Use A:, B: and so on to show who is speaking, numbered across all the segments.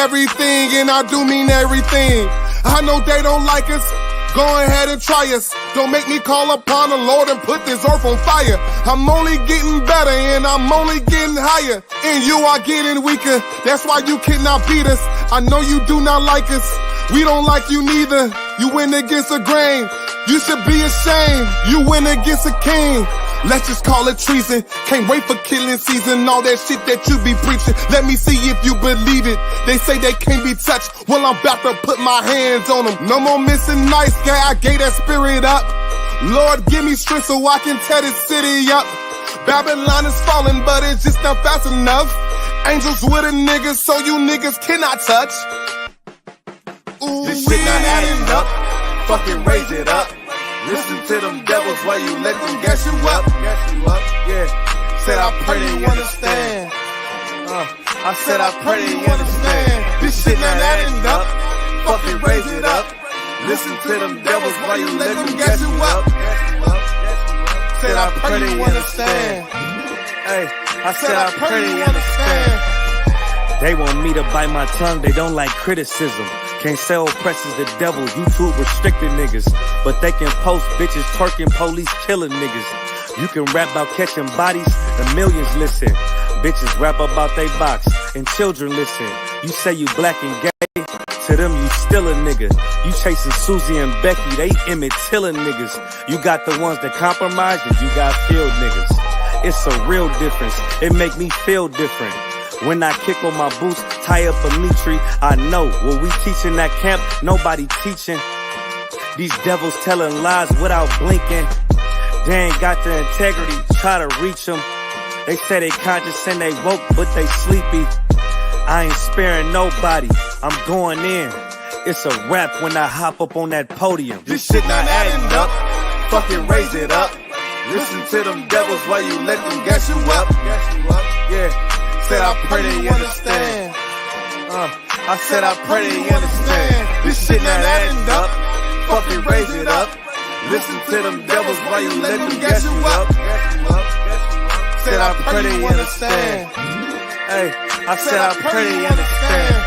A: everything, and I do mean everything. I know they don't like us. Go ahead and try us. Don't make me call upon the Lord and put this earth on fire. I'm only getting better and I'm only getting higher. And you are getting weaker. That's why you cannot beat us. I know you do not like us. We don't like you neither. You went against the grain. You should be ashamed. You went against a king. Let's just call it treason. Can't wait for killing season. All that shit that you be preaching. Let me see if you believe it. They say they can't be touched. Well, I'm about to put my hands on them. No more missing nice guy. I gave that spirit up. Lord, give me strength so I can tear this city up. Babylon is falling, but it's just not fast enough. Angels with a nigga, so you niggas cannot touch. Ooh,
B: this shit not adding up. Fucking raise it up. Listen to them devils while you let them gas you up. Yeah. Said I pray they understand. I said I pray they understand. This shit not adding up. Fucking raise it up. Listen to them devils while you let them gas you up. Said I pray they understand. Hey, I said I pray they understand.
C: They want me to bite my tongue, they don't like criticism. Can't say oppressors the devil, YouTube restricted niggas. But they can post bitches twerking, police killing niggas. You can rap about catching bodies, and millions listen. Bitches rap about they box, and children listen. You say you black and gay, to them you still a nigga. You chasing Susie and Becky, they Emmett Tiller niggas. You got the ones that compromise, and you got field niggas. It's a real difference, it make me feel different. When I kick on my boots, tie up a Mitri, I know what we teach in that camp, nobody teaching. These devils telling lies without blinking. They ain't got the integrity, try to reach them. They say they conscious and they woke, but they sleepy. I ain't sparing nobody, I'm going in. It's a rap when I hop up on that podium.
B: This shit not adding up, fucking raise it up. Listen to them devils while you let them gas you up. Yeah. Said I pray they understand. I said I pray they understand. This shit not adding up. Fucking raise it up. Listen to them devils while you let them gas you up. Said I pray they understand. Hey, I said I pray they understand.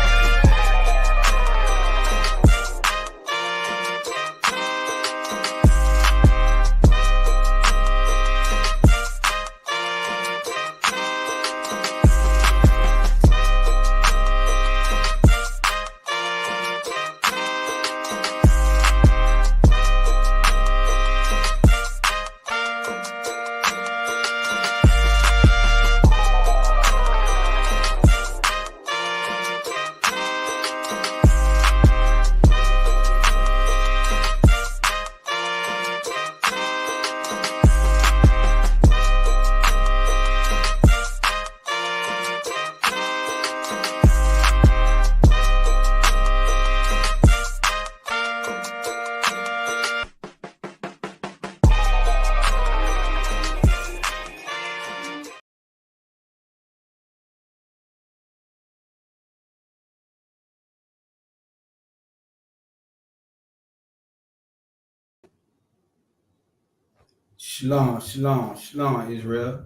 D: Shalom, shalom, shalom, Israel.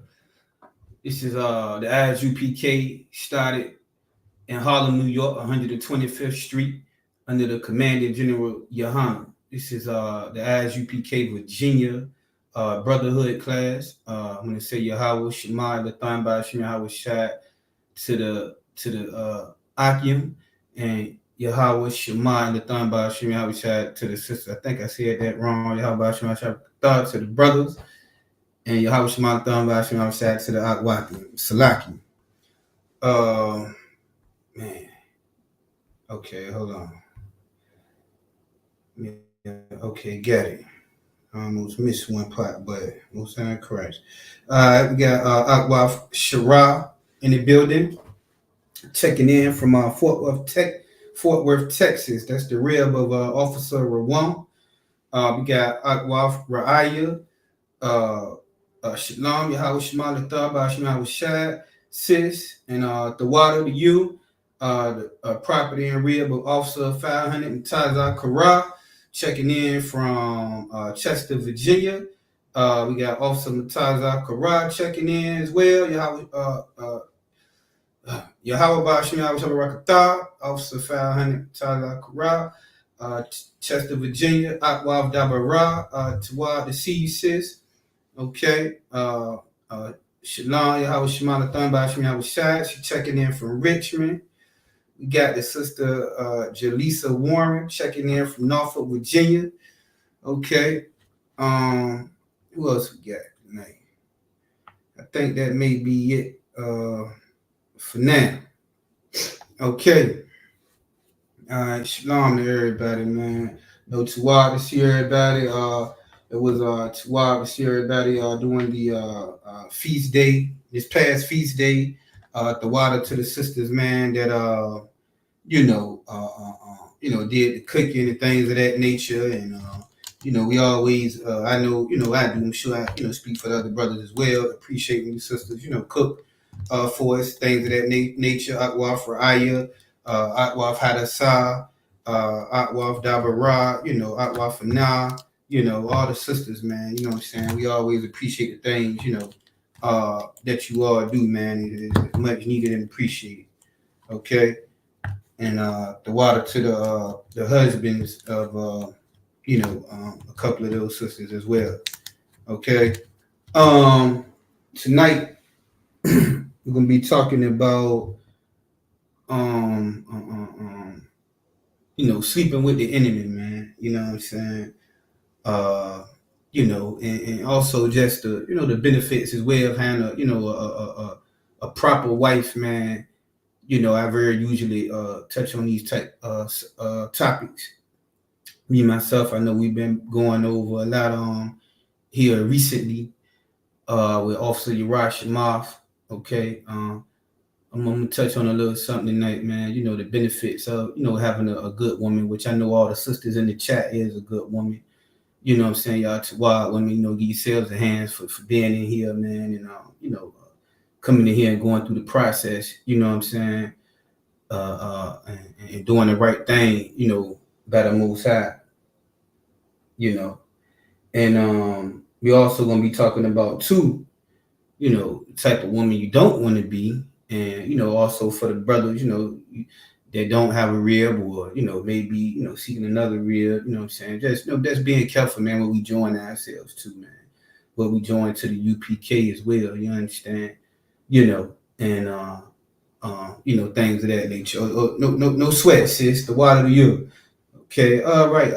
D: This is the ISUPK started in Harlem, New York, 125th Street, under the commanding General Yohana. This is the ISUPK Virginia Brotherhood class. I'm gonna say Yahweh Shema Lathan Ba'Shem Yahweh Shad to the Akim, and Yahweh Shema Lathan Ba'Shem Yahweh Shad to the sister. I think I said that wrong. Yahweh Ba'Shem Shad to the brothers, and Yahweh Shema Lathan Ba'Shem Yahweh Shad to the Akwakim. Salaki. Man. Okay, hold on. Yeah, okay, got it. I almost missed one part, but we'll sound correct. We got Akwaf Shara in the building, checking in from Fort Worth, Texas. That's the rib of Officer Rawam. We got Akwaf Ra'aya, Shalom, Yahweh Shema Lathan Ba'Shem Yahweh Shad, sis, and the water to you, the property and rib of Officer 500 and Taza Kara, checking in from Chester, Virginia. We got Officer Mataza Kara checking in as well. Yahweh Bashim Yahweh Shabbarakatah, Officer 500, Tyler Corral, Chester, Virginia, Akwav Dabara, Tawad, the see you, sis. Okay. Shalom, Yahweh Shemana Thun Bashim Yahweh Shad. She checking in from Richmond. We got the sister Jaleesa Warren checking in from Norfolk, Virginia. Okay. Who else we got tonight? I think that may be it for now. Okay. All right. Shalom to everybody, man. No Tawad to see everybody. It was Tawad to see everybody doing the feast day, this past feast day. The water to the sisters, man, that did the cooking and things of that nature. And we always I know, I do, I'm sure I speak for the other brothers as well. Appreciate when you sisters, cook for us, things of that nature. Akwaf Ra'aya, Akwaf Hadassah, Akwaf Dabara, Akwaf Anah, all the sisters, man. You know what I'm saying? We always appreciate the things, that you all do, man. It is much needed and appreciated. Okay. And the water to the husbands of a couple of those sisters as well. Okay. Tonight we're gonna be talking about sleeping with the enemy, man. You know what I'm saying? And also just the benefits as well of having a proper wife, man. I very usually touch on these type topics. Me myself, I know we've been going over a lot here recently with Officer Yarash Moth. Okay, I'm gonna touch on a little something tonight, man. The benefits of having a good woman, which I know all the sisters in the chat is a good woman. You know what I'm saying, y'all? To wild women, give yourselves a hands for being in here, man, and coming in here and going through the process. You know what I'm saying, and doing the right thing. By the Most High. And we're also gonna be talking about too, the type of woman you don't want to be, and also for the brothers, that don't have a rib, or maybe seeking another rib. You know what I'm saying? Just being careful, man, when we join ourselves too, man. When we join to the UPK as well, you understand? And things of that nature. No sweat, sis. The water to you. Okay. All right.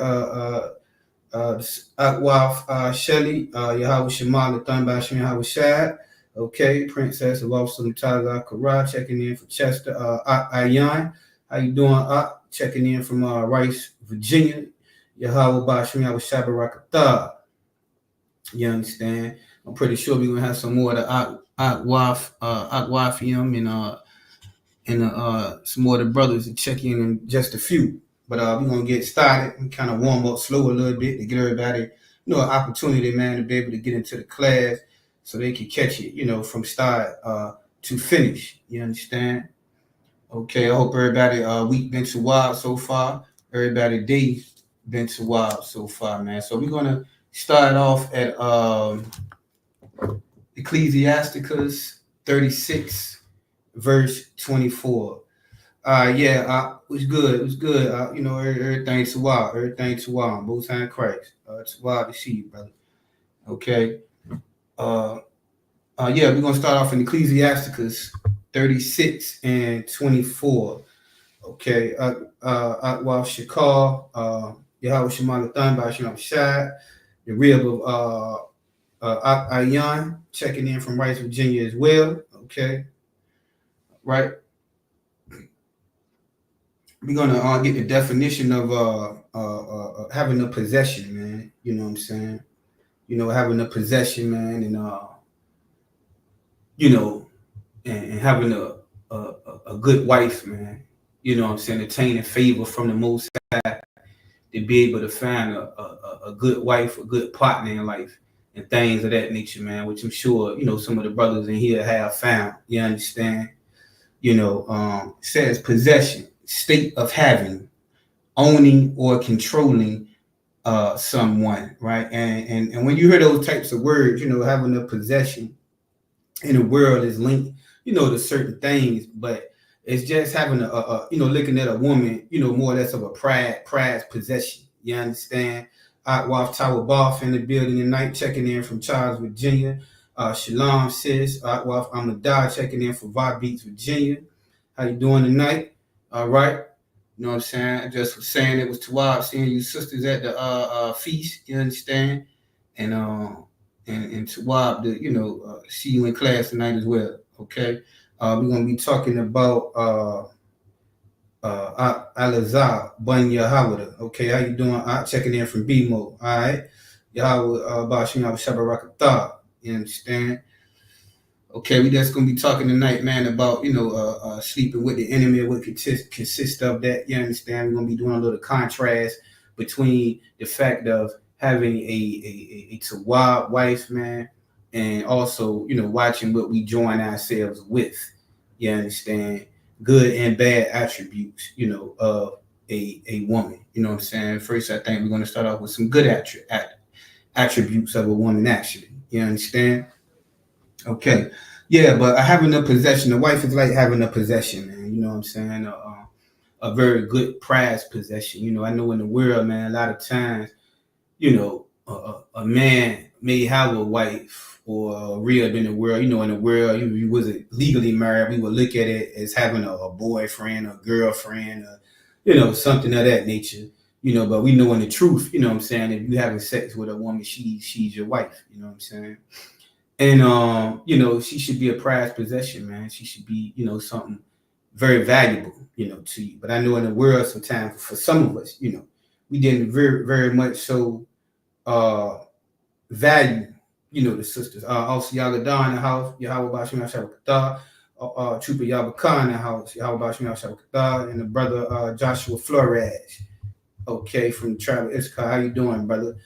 D: Akwaf Shelly, Yahweh Shema, Lathan Bashim Yahweh Shad. Okay, Princess of Officer Mutaza Kara checking in for Chester. Ayan, how you doing? Checking in from Rice, Virginia. Yahweh Bashim Yahweh Shabbarakatah. You understand? I'm pretty sure we're gonna have some more of the Akwafium and some more of the brothers to check in just a few. But we're gonna get started and kind of warm up slow a little bit to get everybody, an opportunity, man, to be able to get into the class so they can catch it, from start to finish. You understand? Okay, I hope everybody week been so wild so far. Everybody day been so wild so far, man. So we're gonna start off at Ecclesiasticus 36, verse 24. It was good. It was good. Everything's wild. Everything's wild. Most High Christ. It's wild to see you, brother. Okay. We're gonna start off in Ecclesiasticus 36 and 24. Okay. Akwaf Shakar, Yahweh Shema Lathan Bashim Shad, the rib of Ayan, checking in from Rice, Virginia as well. Okay. Right. We're gonna get the definition of having a possession, man. You know what I'm saying? Having a possession, man, and having a good wife, man. You know what I'm saying? Attaining favor from the Most High to be able to find a good wife, a good partner in life, and things of that nature, man. Which I'm sure some of the brothers in here have found. You understand? Says possession. State of having, owning, or controlling someone, right? And when you hear those types of words, having a possession in the world is linked, to certain things, but It's just having a looking at a woman, more or less of a prized possession. You understand? Waf Tower Boff in the building tonight, checking in from Charles, Virginia. Shalom sis, Waf Amadah checking in from Vibe Beats, Virginia. How you doing tonight? All right. You know what I'm saying? I just was saying it was Tawab seeing you sisters at the feast. You understand? And Tawab to see you in class tonight as well. Okay. We're gonna be talking about Alazar Bun Yahawada. Okay, how you doing? Checking in from BMO. All right. Yahawah Bashim Shabarakatah. You understand? Okay, we just gonna be talking tonight, man, about sleeping with the enemy, what consists of that. You understand? We're gonna be doing a little contrast between the fact of having a Tawab wife, man, and also watching what we join ourselves with. You understand? Good and bad attributes, of a woman. You know what I'm saying? First, I think we're gonna start off with some good attributes of a woman. Actually, you understand? Okay. Yeah, but having a possession, a wife is like having a possession, man. You know what I'm saying? A very good prized possession. I know in the world, man, a lot of times, a man may have a wife or a rib in the world. In the world, if you wasn't legally married, we would look at it as having a boyfriend, a girlfriend, something of that nature. But we know in the truth, you know what I'm saying, if you having sex with a woman, she's your wife. You know what I'm saying? And she should be a prized possession, man. She should be, something very valuable, to you. But I know in the world sometimes for some of us, we didn't very, very much so value, the sisters. Also Yagadah in the house, Yahweh Bashim Shabakatah, Trooper Yabaka in the house, Yahweh Bashim Shabakatah, and the brother Joshua Flores, okay, from the tribe of Issachar. How you doing, brother?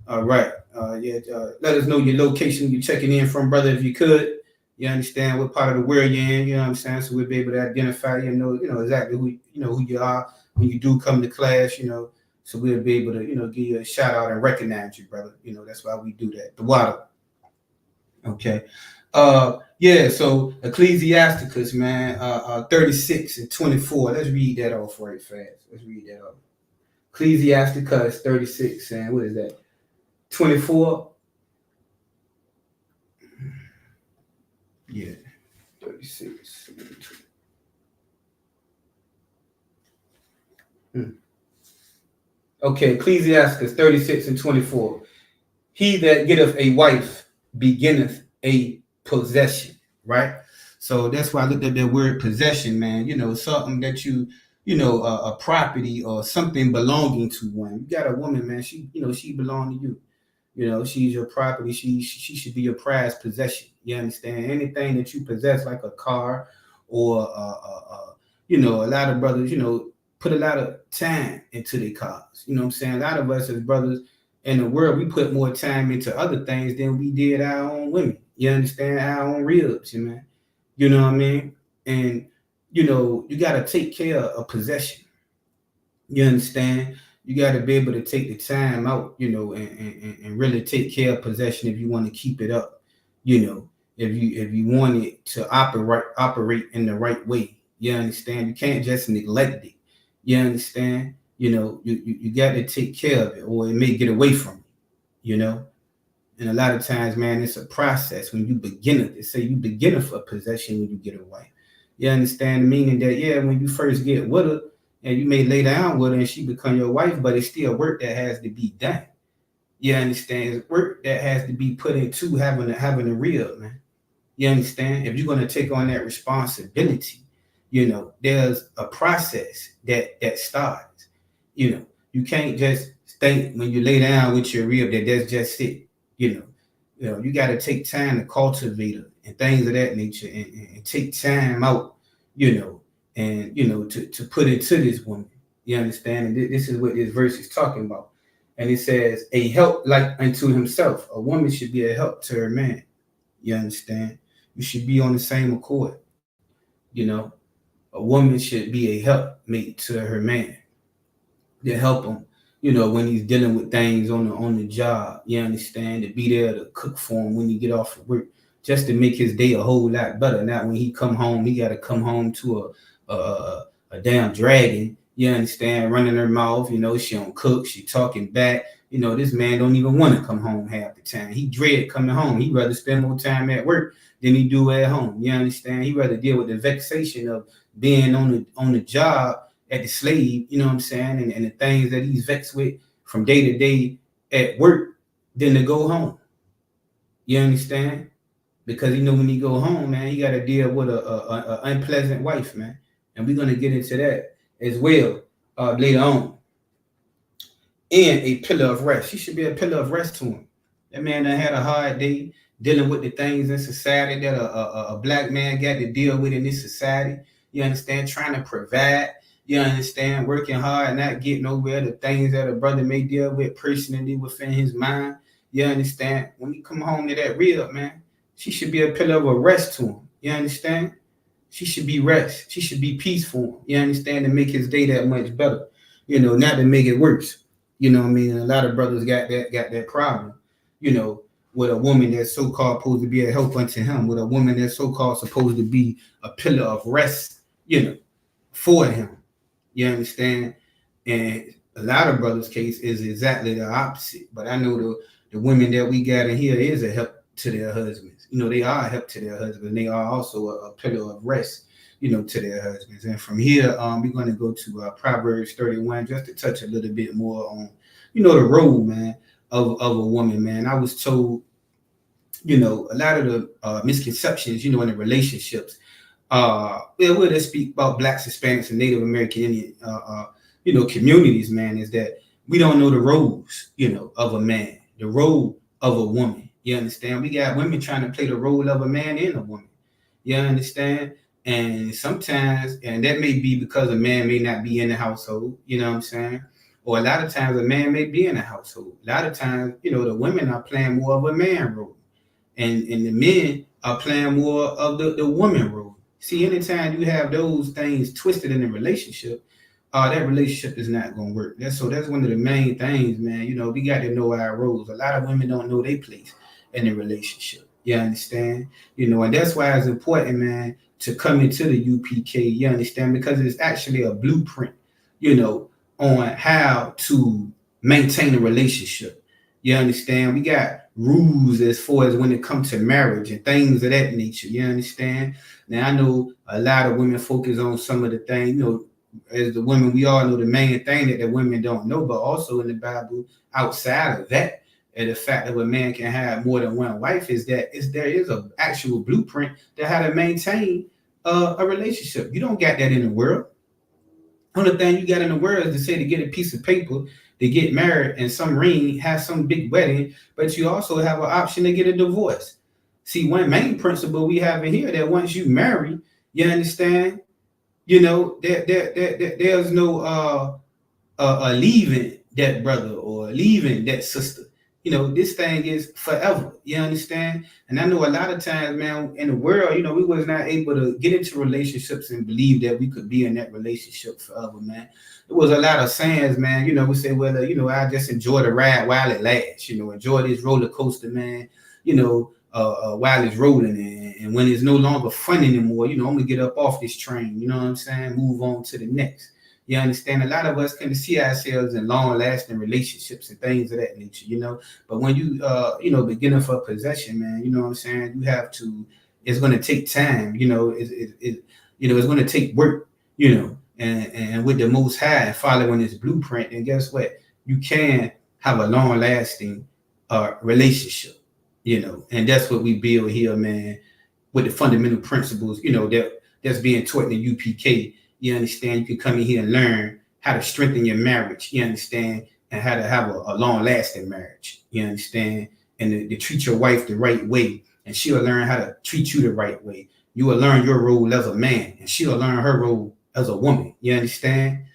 D: All right. Let us know your location you're checking in from, brother, if you could. You understand what part of the world you're in, you know what I'm saying? So we'll be able to identify you, know exactly who you are when you do come to class, so we'll be able to, give you a shout out and recognize you, brother. That's why we do that. The water. Okay. So Ecclesiasticus, man, 36 and 24. Let's read that off right fast. Let's read that off. Ecclesiasticus 36, and what is that? 24. Yeah, 36. Okay, Ecclesiastes 36 and 24. He that getteth a wife beginneth a possession, right? So that's why I looked at that word possession, man. Something that a property or something belonging to one. You got a woman, man. She belong to you. She's your property. She should be your prized possession. You understand? Anything that you possess, like a car or a lot of brothers, put a lot of time into their cars. You know what I'm saying? A lot of us as brothers in the world, we put more time into other things than we did our own women. You understand? Our own ribs, man. You know what I mean? And you got to take care of possession. You understand? You got to be able to take the time out, and really take care of possession if you want to keep it up. If you want it to operate in the right way. You understand? You can't just neglect it. You understand? You got to take care of it, or it may get away from you. And a lot of times, man, it's a process. When you begin it, they say you begin for possession when you get a wife. You understand the meaning that, when you first get with her, and you may lay down with her and she become your wife, but it's still work that has to be done. You understand? It's work that has to be put into having a real, man. You understand? If you're going to take on that responsibility, there's a process that starts. You can't just think when you lay down with your rib that's just it. You got to take time to cultivate her and things of that nature, and take time out, and to put into this woman. You understand? And this is what this verse is talking about. And it says, a help like unto himself. A woman should be a help to her man. You understand? You should be on the same accord. A woman should be a helpmate to her man, to help him, when he's dealing with things on the job. You understand? To be there to cook for him when you get off of work, just to make his day a whole lot better. Not when he come home, he got to come home to a damn dragon. You understand? Running her mouth. You know, she don't cook. She talking back. You know, this man don't even want to come home half the time. He dread coming home. He'd rather spend more time at work than he do at home. You understand? He'd rather deal with the vexation of being on the job at the slave, you know what I'm saying, and the things that he's vexed with from day to day at work than to go home. You understand? Because you know when he go home, man, he got to deal with a unpleasant wife, man. And we're gonna get into that as well later on. And a pillar of rest. She should be a pillar of rest to him. That man done had a hard day dealing with the things in society that a black man got to deal with in this society. You understand? Trying to provide. You understand? Working hard, not getting nowhere. The things that a brother may deal with personally within his mind. You understand? When you come home to that real, man, she should be a pillar of a rest to him. You understand? She should be rest. She should be peaceful. You understand? To make his day that much better. You know, not to make it worse. You know what I mean? And a lot of brothers got that problem. You know, with a woman that's so-called supposed to be a help unto him, with a woman that's so-called supposed to be a pillar of rest, you know, for him. You understand? And a lot of brothers' case is exactly the opposite. But I know the women that we got in here is a help to their husbands. You know, they are a help to their husbands. They are also a pillar of rest, you know, to their husbands. And from here, we're going to go to Proverbs 31 just to touch a little bit more on, you know, the role, man, of a woman, man. I was told, you know, a lot of the misconceptions, you know, in the relationships. We'll just speak about Blacks, Hispanics, and Native American Indian, you know, communities, man, is that we don't know the roles, you know, of a man, the role of a woman. You understand? We got women trying to play the role of a man and a woman. You understand? And sometimes, and that may be because a man may not be in the household, you know what I'm saying? Or a lot of times a man may be in the household. A lot of times, you know, the women are playing more of a man role. And the men are playing more of the woman role. See, anytime you have those things twisted in a relationship, that relationship is not going to work. That's one of the main things, man. You know, we got to know our roles. A lot of women don't know their place in the relationship. You understand? You know, and that's why it's important, man, to come into the UPK. You understand? Because it's actually a blueprint, you know, on how to maintain a relationship. You understand? We got rules as far as when it comes to marriage and things of that nature. You understand? Now, I know a lot of women focus on some of the things, you know, as the women, we all know the main thing that the women don't know, but also in the Bible, outside of that, and the fact that a man can have more than one wife is that there is an actual blueprint that how to maintain a relationship. You don't got that in the world. Only thing you got in the world is to say to get a piece of paper, to get married and some ring, have some big wedding, but you also have an option to get a divorce. See, one main principle we have in here that once you marry, you understand, you know, there's no leaving that brother or leaving that sister. You know, this thing is forever. You understand? And I know a lot of times, man, in the world, you know, we was not able to get into relationships and believe that we could be in that relationship forever, man. There was a lot of sayings, man. You know, we say, well, you know, I just enjoy the ride while it lasts. You know, enjoy this roller coaster, man. You know, while it's rolling, and when it's no longer fun anymore, you know, I'm gonna get up off this train. You know what I'm saying? Move on to the next. You understand? A lot of us can see ourselves in long-lasting relationships and things of that nature, you know. But when you, you know, beginning for possession, man, you know what I'm saying? You have to. It's going to take time, you know. You know, it's going to take work, you know. And with the Most High following this blueprint, and guess what? You can have a long-lasting relationship, you know. And that's what we build here, man, with the fundamental principles, you know, that's being taught in the UPK. You understand? You can come in here and learn how to strengthen your marriage. You understand? And how to have a long-lasting marriage. You understand? And to treat your wife the right way. And she'll learn how to treat you the right way. You will learn your role as a man. And she'll learn her role as a woman. You understand?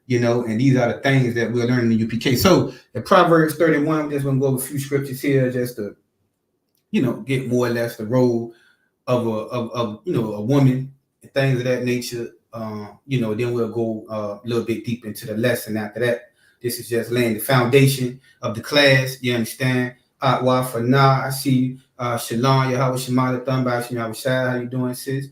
D: You know, and these are the things that we're learning in the UPK. So in Proverbs 31, I'm just going to go over a few scriptures here just to, you know, get more or less the role of you know, a woman and things of that nature. You know, then we'll go a little bit deep into the lesson after that. This is just laying the foundation of the class. You understand? Atwa for now. I see you. Shalom, Yahweh Shemala Thumba, how you doing, sis?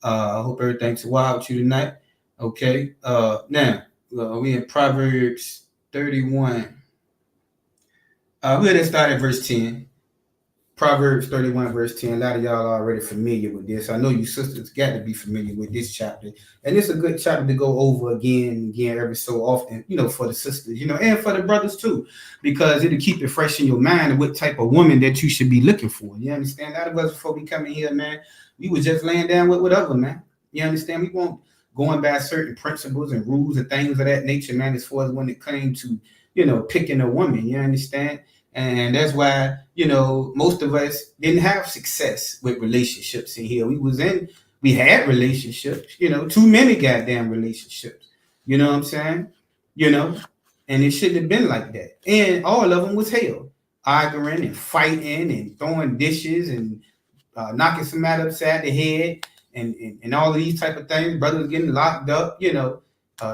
D: I hope everything's wild with you tonight. Okay. Now we in Proverbs 31. We're gonna start at verse 10. Proverbs 31, verse 10. A lot of y'all are already familiar with this. I know you sisters got to be familiar with this chapter. And it's a good chapter to go over again and again every so often, for the sisters, and for the brothers too, because it'll keep it fresh in your mind of what type of woman that you should be looking for. You understand? A lot of us, before we come in here, man, we was just laying down with whatever, man. You understand? We won't going by certain principles and rules and things of that nature, man, as far as when it came to, picking a woman. You understand? And that's why, most of us didn't have success with relationships in here. We had relationships, too many goddamn relationships. You know what I'm saying? And it shouldn't have been like that. And all of them was hell, arguing and fighting and throwing dishes and knocking somebody upside the head and all of these type of things. Brothers getting locked up,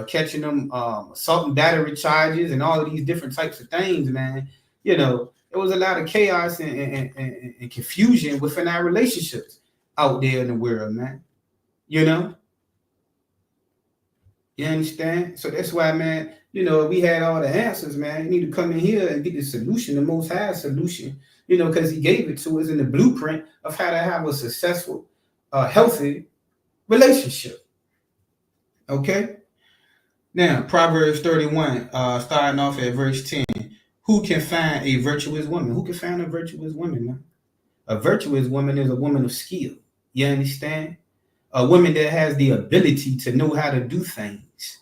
D: catching them assault and battery charges and all of these different types of things, man. There was a lot of chaos and confusion within our relationships out there in the world, man. You understand? So that's why, man, we had all the answers, man. You need to come in here and get the solution, the most high solution, because he gave it to us in the blueprint of how to have a successful, healthy relationship. Okay? Now, Proverbs 31, starting off at verse 10. Who can find a virtuous woman? Who can find a virtuous woman, man? A virtuous woman is a woman of skill. You understand? A woman that has the ability to know how to do things.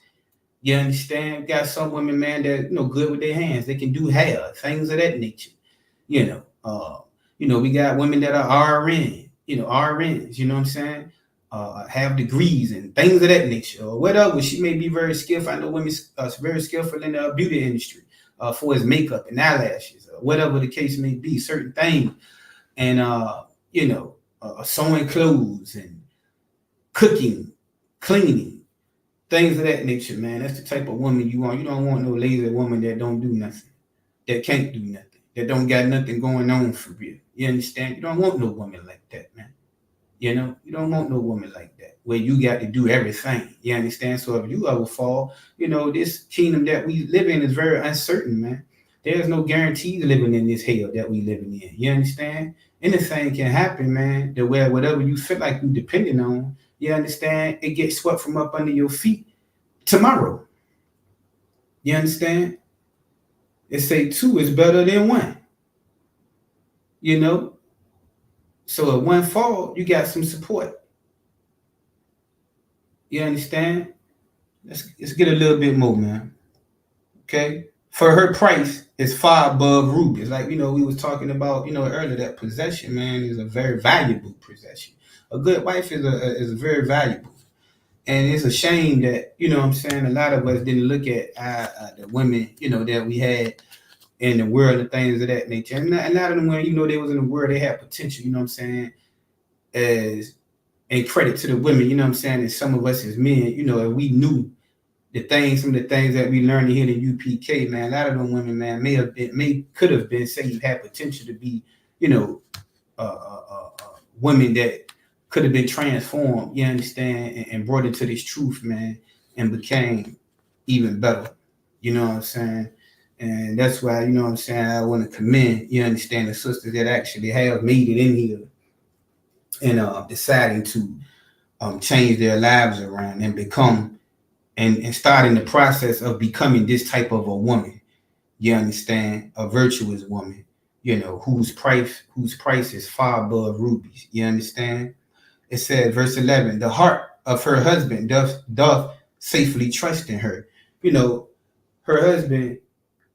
D: You understand? Got some women, man, that good with their hands. They can do hair, things of that nature. We got women that are RN, RNs, you know what I'm saying? Have degrees and things of that nature, or whatever. She may be very skillful. I know women very skillful in the beauty industry. For his makeup and eyelashes, or whatever the case may be, certain things, and sewing clothes and cooking, cleaning, things of that nature, man. That's the type of woman you want. You don't want no lazy woman that don't do nothing, that can't do nothing, that don't got nothing going on for real. You understand? You don't want no woman like that, man. You don't want no woman like that, where you got to do everything. You understand? So if you ever fall, this kingdom that we live in is very uncertain, man. There's no guarantees living in this hell that we living in. You understand? Anything can happen, man, to where whatever you feel like you depending on, you understand, it gets swept from up under your feet tomorrow. You understand? They say 2 is better than 1. So if one fall, you got some support. You understand? Let's get a little bit more, man. Okay? For her price is far above rubies. Like, we was talking about, earlier, that possession, man, is a very valuable possession. A good wife is very valuable. And it's a shame that, what I'm saying, a lot of us didn't look at the women, that we had in the world and things of that nature. And a lot of them, when they was in the world, they had potential, what I'm saying, and credit to the women, what I'm saying, and some of us as men, and we knew some of the things that we learned here in UPK, man. A lot of them women, man, could have been, say, you had potential to be, women that could have been transformed, you understand, and brought into this truth, man, and became even better. You know what I'm saying? And that's why, I want to commend, you understand, the sisters that actually have made it in here and deciding to change their lives around and become and starting the process of becoming this type of a woman. You understand? A virtuous woman, whose price is far above rubies. You understand? It said, verse 11, the heart of her husband doth safely trust in her. Her husband,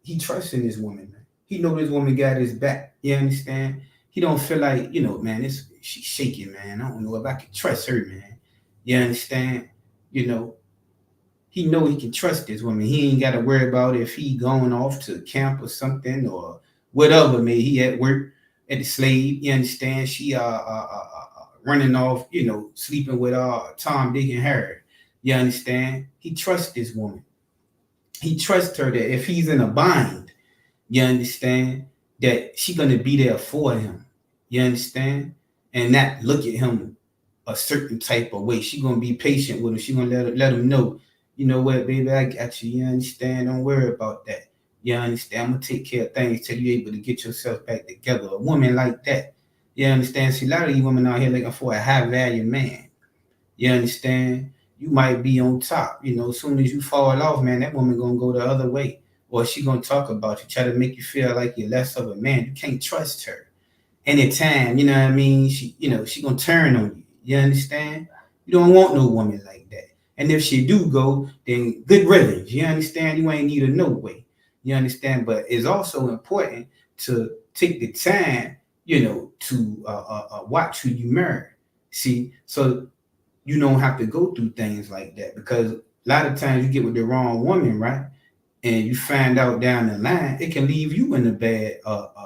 D: he trusts in this woman, man. He know this woman got his back. You understand? He don't feel like, man, she's shaking, man. I don't know if I can trust her, man. You understand? He know he can trust this woman. He ain't got to worry about if he going off to camp or something or whatever, man. He at work at the slave. You understand? She running off, sleeping with Tom, Dick, and Harry. You understand? He trusts this woman. He trusts her that if he's in a bind, you understand, that she gonna be there for him. You understand? And not look at him a certain type of way. She gonna be patient with him. She gonna let him know, you know what, baby, I got you. You understand? Don't worry about that. You understand? I'm gonna take care of things till you're able to get yourself back together. A woman like that. You understand? See, a lot of these women out here looking for a high value man. You understand? You might be on top. You know, as soon as you fall off, man, that woman gonna go the other way. Or she gonna talk about you, try to make you feel like you're less of a man. You can't trust her. Anytime, you know what I mean? She gonna turn on you. You understand? You don't want no woman like that. And if she do go, then good riddance. You understand? You ain't need her no way. You understand? But it's also important to take the time, you know, to watch who you marry. See, so you don't have to go through things like that, because a lot of times you get with the wrong woman, right? And you find out down the line, it can leave you in a bad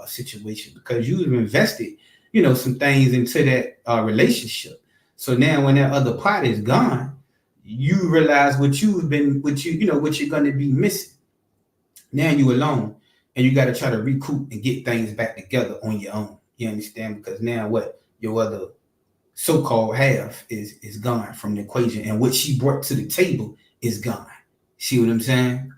D: situation, because you've invested, you know, some things into that relationship. So now when that other part is gone, you realize what you're going to be missing. Now you alone, and you got to try to recoup and get things back together on your own. You understand? Because now what your other so-called half is gone from the equation, and what she brought to the table is gone. See what I'm saying?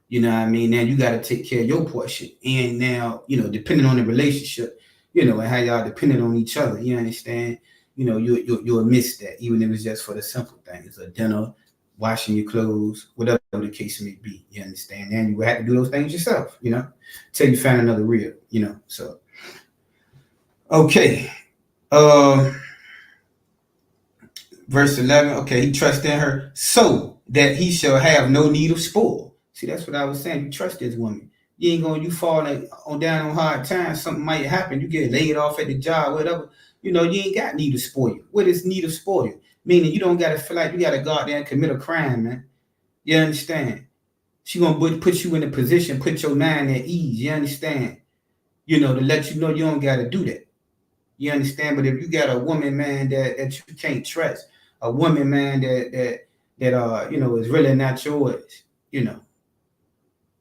D: You know what I mean? Now you got to take care of your portion. And now, you know, depending on the relationship, you know, and how y'all dependent on each other, you understand? You know, you'll miss that, even if it's just for the simple things, a dinner, washing your clothes, whatever the case may be. You understand? And you will have to do those things yourself, you know, till you find another real, you know. So, okay. Verse 11, okay, he trusts in her so that he shall have no need of spoil. See, that's what I was saying. You trust this woman. You ain't going, you fall down on hard times, something might happen. You get laid off at the job, whatever. You know, you ain't got need of spoil. What is need of spoil? Meaning you don't got to feel like you got to go out there and commit a crime, man. You understand? She going to put you in a position, put your mind at ease. You understand? You know, to let you know you don't got to do that. You understand? But if you got a woman, man, that you can't trust, a woman, man, that you know, is really not yours, you know,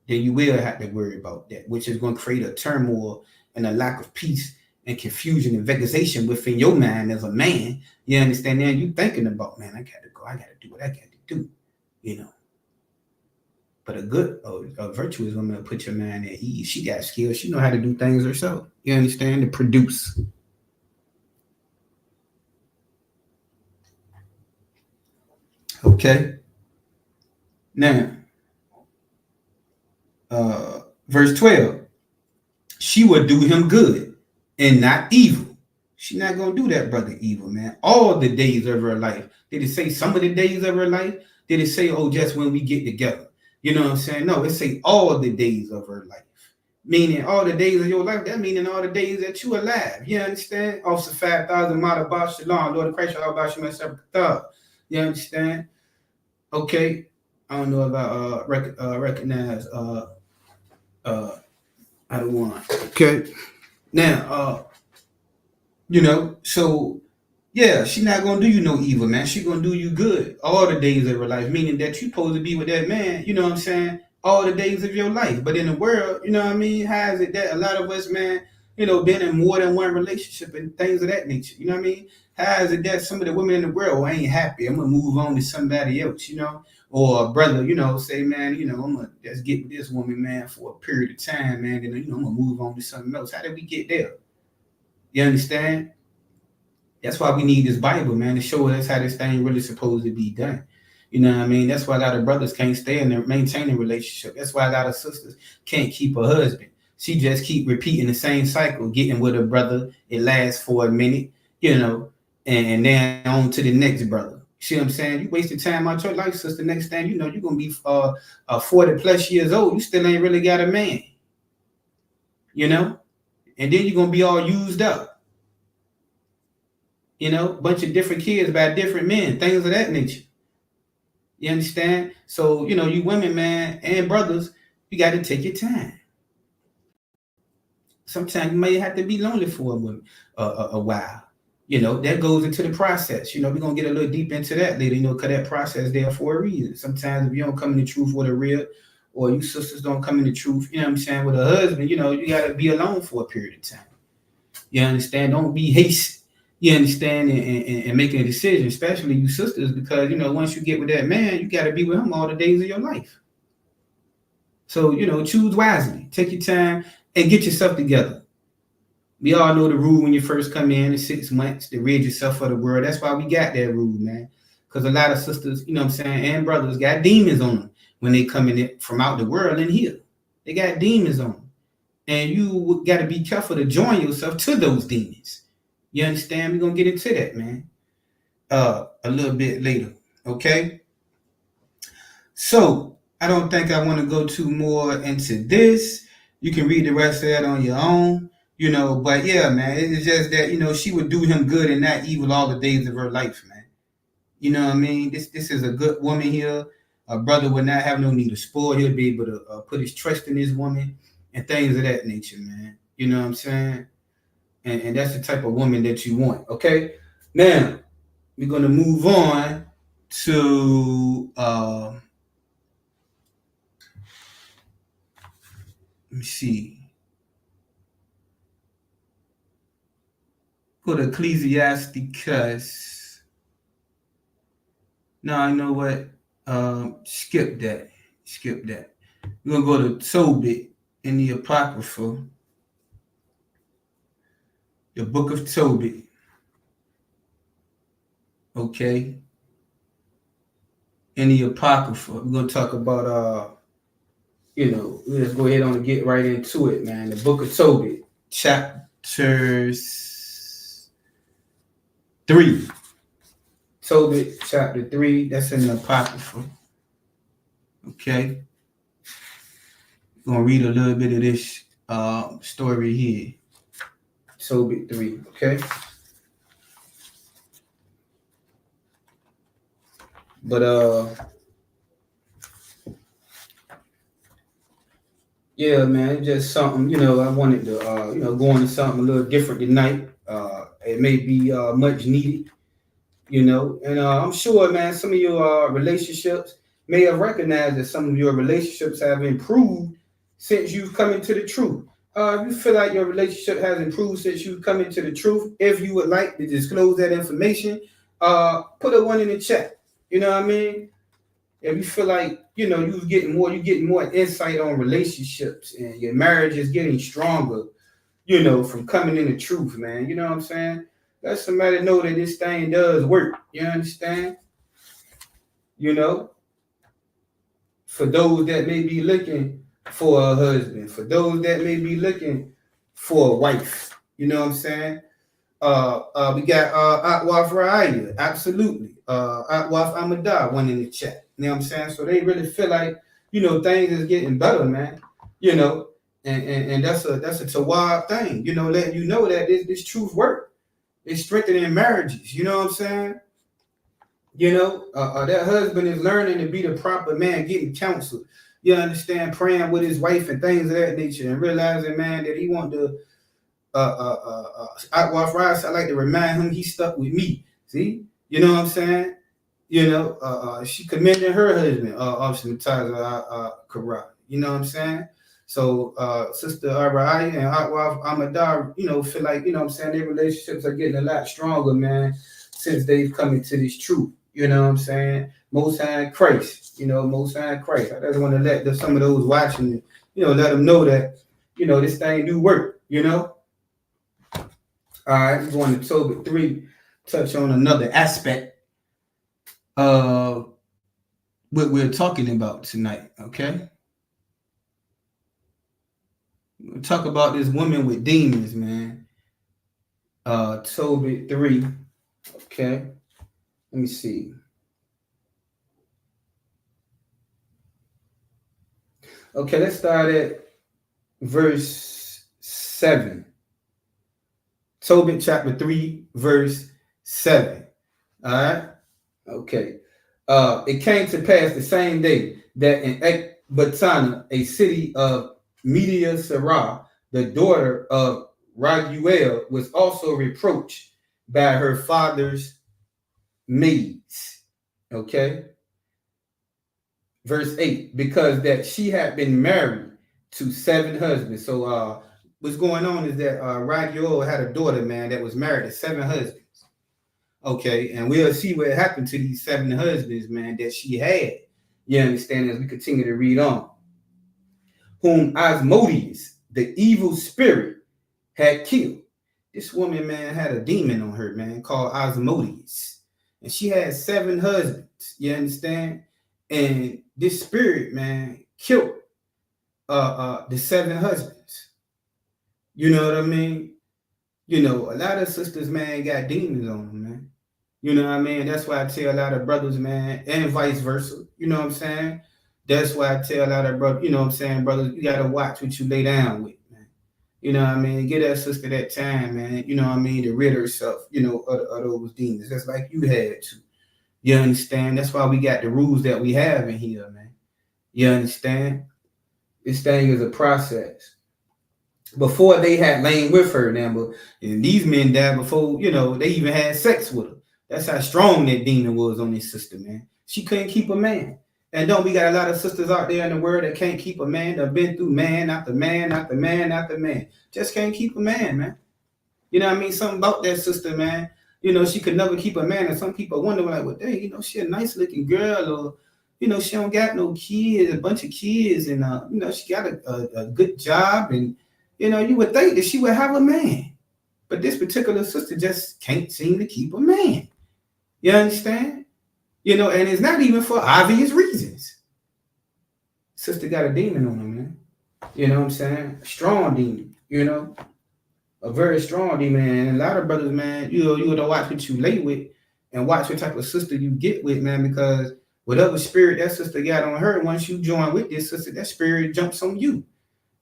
D: then you will have to worry about that, which is going to create a turmoil and a lack of peace and confusion and vexation within your mind as a man. You understand? Now you thinking about, man, I got to go, I got to do what I got to do, you know. But a virtuous woman will put your mind at ease. She got skills. She know how to do things herself. You understand? To produce. Okay. Now, verse 12, she will do him good and not evil. She's not going to do that brother evil, man. All the days of her life. Did it say some of the days of her life? Did it say, oh, just when we get together? You know what I'm saying? No, it say all the days of her life. Meaning all the days of your life. That meaning all the days that you alive. You understand? Officer 5,000, Mata Shalom, Lord of Christ, ISUPK. You understand? Okay. I don't know if I recognize I don't want. Okay. Now, you know, so yeah, she's not gonna do you no evil, man. She's gonna do you good all the days of her life, meaning that you're supposed to be with that man, you know what I'm saying, all the days of your life. But in the world, you know what I mean, how is it that a lot of us, man, you know, been in more than one relationship and things of that nature, you know what I mean? How is it that some of the women in the world ain't happy? I'm gonna move on to somebody else, you know? Or a brother, you know, say, man, you know, I'm gonna just get with this woman, man, for a period of time, man, and you know, I'm gonna move on to something else. How did we get there? You understand? That's why we need this Bible, man, to show us how this thing really supposed to be done. You know what I mean? That's why a lot of brothers can't stay in there, maintain a relationship. That's why a lot of sisters can't keep a husband. She just keep repeating the same cycle, getting with a brother. It lasts for a minute, you know, and then on to the next brother. See what I'm saying? You wasted time out your life, sister. Next thing you know, you're going to be 40 plus years old. You still ain't really got a man, you know? And then you're going to be all used up. You know, bunch of different kids by different men, things of that nature. You understand? So, you know, you women, man, and brothers, you got to take your time. Sometimes you may have to be lonely for a while. You know, that goes into the process. You know, we're going to get a little deep into that later, you know, because that process there for a reason. Sometimes if you don't come in the truth with a real, or you sisters don't come in the truth, you know what I'm saying, with a husband, you know, you got to be alone for a period of time. You understand? Don't be hasty. You understand, and making a decision, especially you sisters, because once you get with that man, you got to be with him all the days of your life. So choose wisely, take your time, and get yourself together. We all know the rule when you first come in 6 months to rid yourself of the world. That's why we got that rule, man. Because a lot of sisters, and brothers got demons on them when they come in from out the world in here. They got demons on them. And you got to be careful to join yourself to those demons. You understand? We're going to get into that, man, a little bit later, okay? So, I don't think I want to go too more into this. You can read the rest of that on your own, but yeah, man, it's just that, she would do him good and not evil all the days of her life, man. You know what I mean? This is a good woman here. A brother would not have no need to spoil. He'll be able to put his trust in his woman and things of that nature, man. You know what I'm saying? And that's the type of woman that you want, okay? Now, we're going to move on to... let me see. Go to Ecclesiasticus. No, you know what? Skip that. We're going to go to Tobit in the Apocrypha. The book of Tobit. Okay. In the Apocrypha. We're going to talk about, let's go ahead and get right into it, man. The book of Tobit, chapters 3. Tobit, chapter 3. That's in the Apocrypha. Okay. I'm going to read a little bit of this story here. Tobit 3, okay? But yeah, man, it's just something, I wanted to go into something a little different tonight. It may be much needed, and I'm sure, man, some of your relationships may have recognized that some of your relationships have improved since you've come into the truth. If you feel like your relationship has improved since you've come into the truth, if you would like to disclose that information, put a 1 in the chat. You know what I mean? If you feel like, you're getting more insight on relationships and your marriage is getting stronger, from coming in the truth, man. You know what I'm saying? Let somebody know that this thing does work. You understand? For those that may be looking for a husband, for those that may be looking for a wife, you know what I'm saying? We got Atwaf Raya, absolutely. Atwaf Amadah, 1 in the chat. You know what I'm saying? So they really feel like, things is getting better, man. And that's a Tawab thing, letting you know that this truth work. It's strengthening marriages, you know what I'm saying? That husband is learning to be the proper man, getting counsel. You understand, praying with his wife and things of that nature, and realizing, man, that he want to Atwaf Rice, I like to remind him he stuck with me. See? You know what I'm saying? She commended her husband, Kara. You know what I'm saying? So Sister Araya and Atwaf Amadah, feel like, what I'm saying, their relationships are getting a lot stronger, man, since they've come into this truth. You know what I'm saying? Most High Christ. Most High Christ. I just want to let some of those watching, let them know that, this thing do work, All right, we're going to Tobit 3, touch on another aspect of what we're talking about tonight, okay? We'll talk about this woman with demons, man. Tobit 3, okay? Let me see. Okay, let's start at verse 7. Tobit chapter 3, verse 7. All right? Okay. It came to pass the same day that in Ecbatana, a city of Media Sarah, the daughter of Raguel, was also reproached by her father's maids. Okay? Verse 8, because that she had been married to 7 husbands. So what's going on is that Raguel had a daughter, man, that was married to 7 husbands. Okay, and we'll see what happened to these 7 husbands, man, that she had. You understand, as we continue to read on. Whom Asmodeus, the evil spirit, had killed. This woman, man, had a demon on her, man, called Asmodeus. And she had 7 husbands, you understand? And this spirit, man, killed the 7 husbands. You know what I mean? You know, a lot of sisters, man, got demons on them, man. You know what I mean? That's why I tell a lot of brothers, man, and vice versa. You know what I'm saying? That's why I tell a lot of brothers, you know what I'm saying, brothers, you got to watch what you lay down with, man. You know what I mean? Give that sister that time, man, you know what I mean, to rid herself, you know, of those demons. That's like you had to. You understand? That's why we got the rules that we have in here, man. You understand? This thing is a process. Before they had lain with her, now, but these men died before, you know, they even had sex with her. That's how strong that demon was on this sister, man. She couldn't keep a man. And don't we got a lot of sisters out there in the world that can't keep a man, that have been through man after man after man after man. Just can't keep a man, man. You know what I mean? Something about that sister, man. You know, she could never keep a man. And some people wonder, like, well, dang, you know, she a nice looking girl, or, you know, she don't got no kids, a bunch of kids, and, you know, she got a good job. And, you know, you would think that she would have a man. But this particular sister just can't seem to keep a man. You understand? You know, and it's not even for obvious reasons. Sister got a demon on her, man. You know what I'm saying? A strong demon, you know? A very strong demon. And a lot of brothers, man, you know, you gotta watch what you lay with and watch what type of sister you get with, man, because whatever spirit that sister got on her, once you join with this sister, that spirit jumps on you.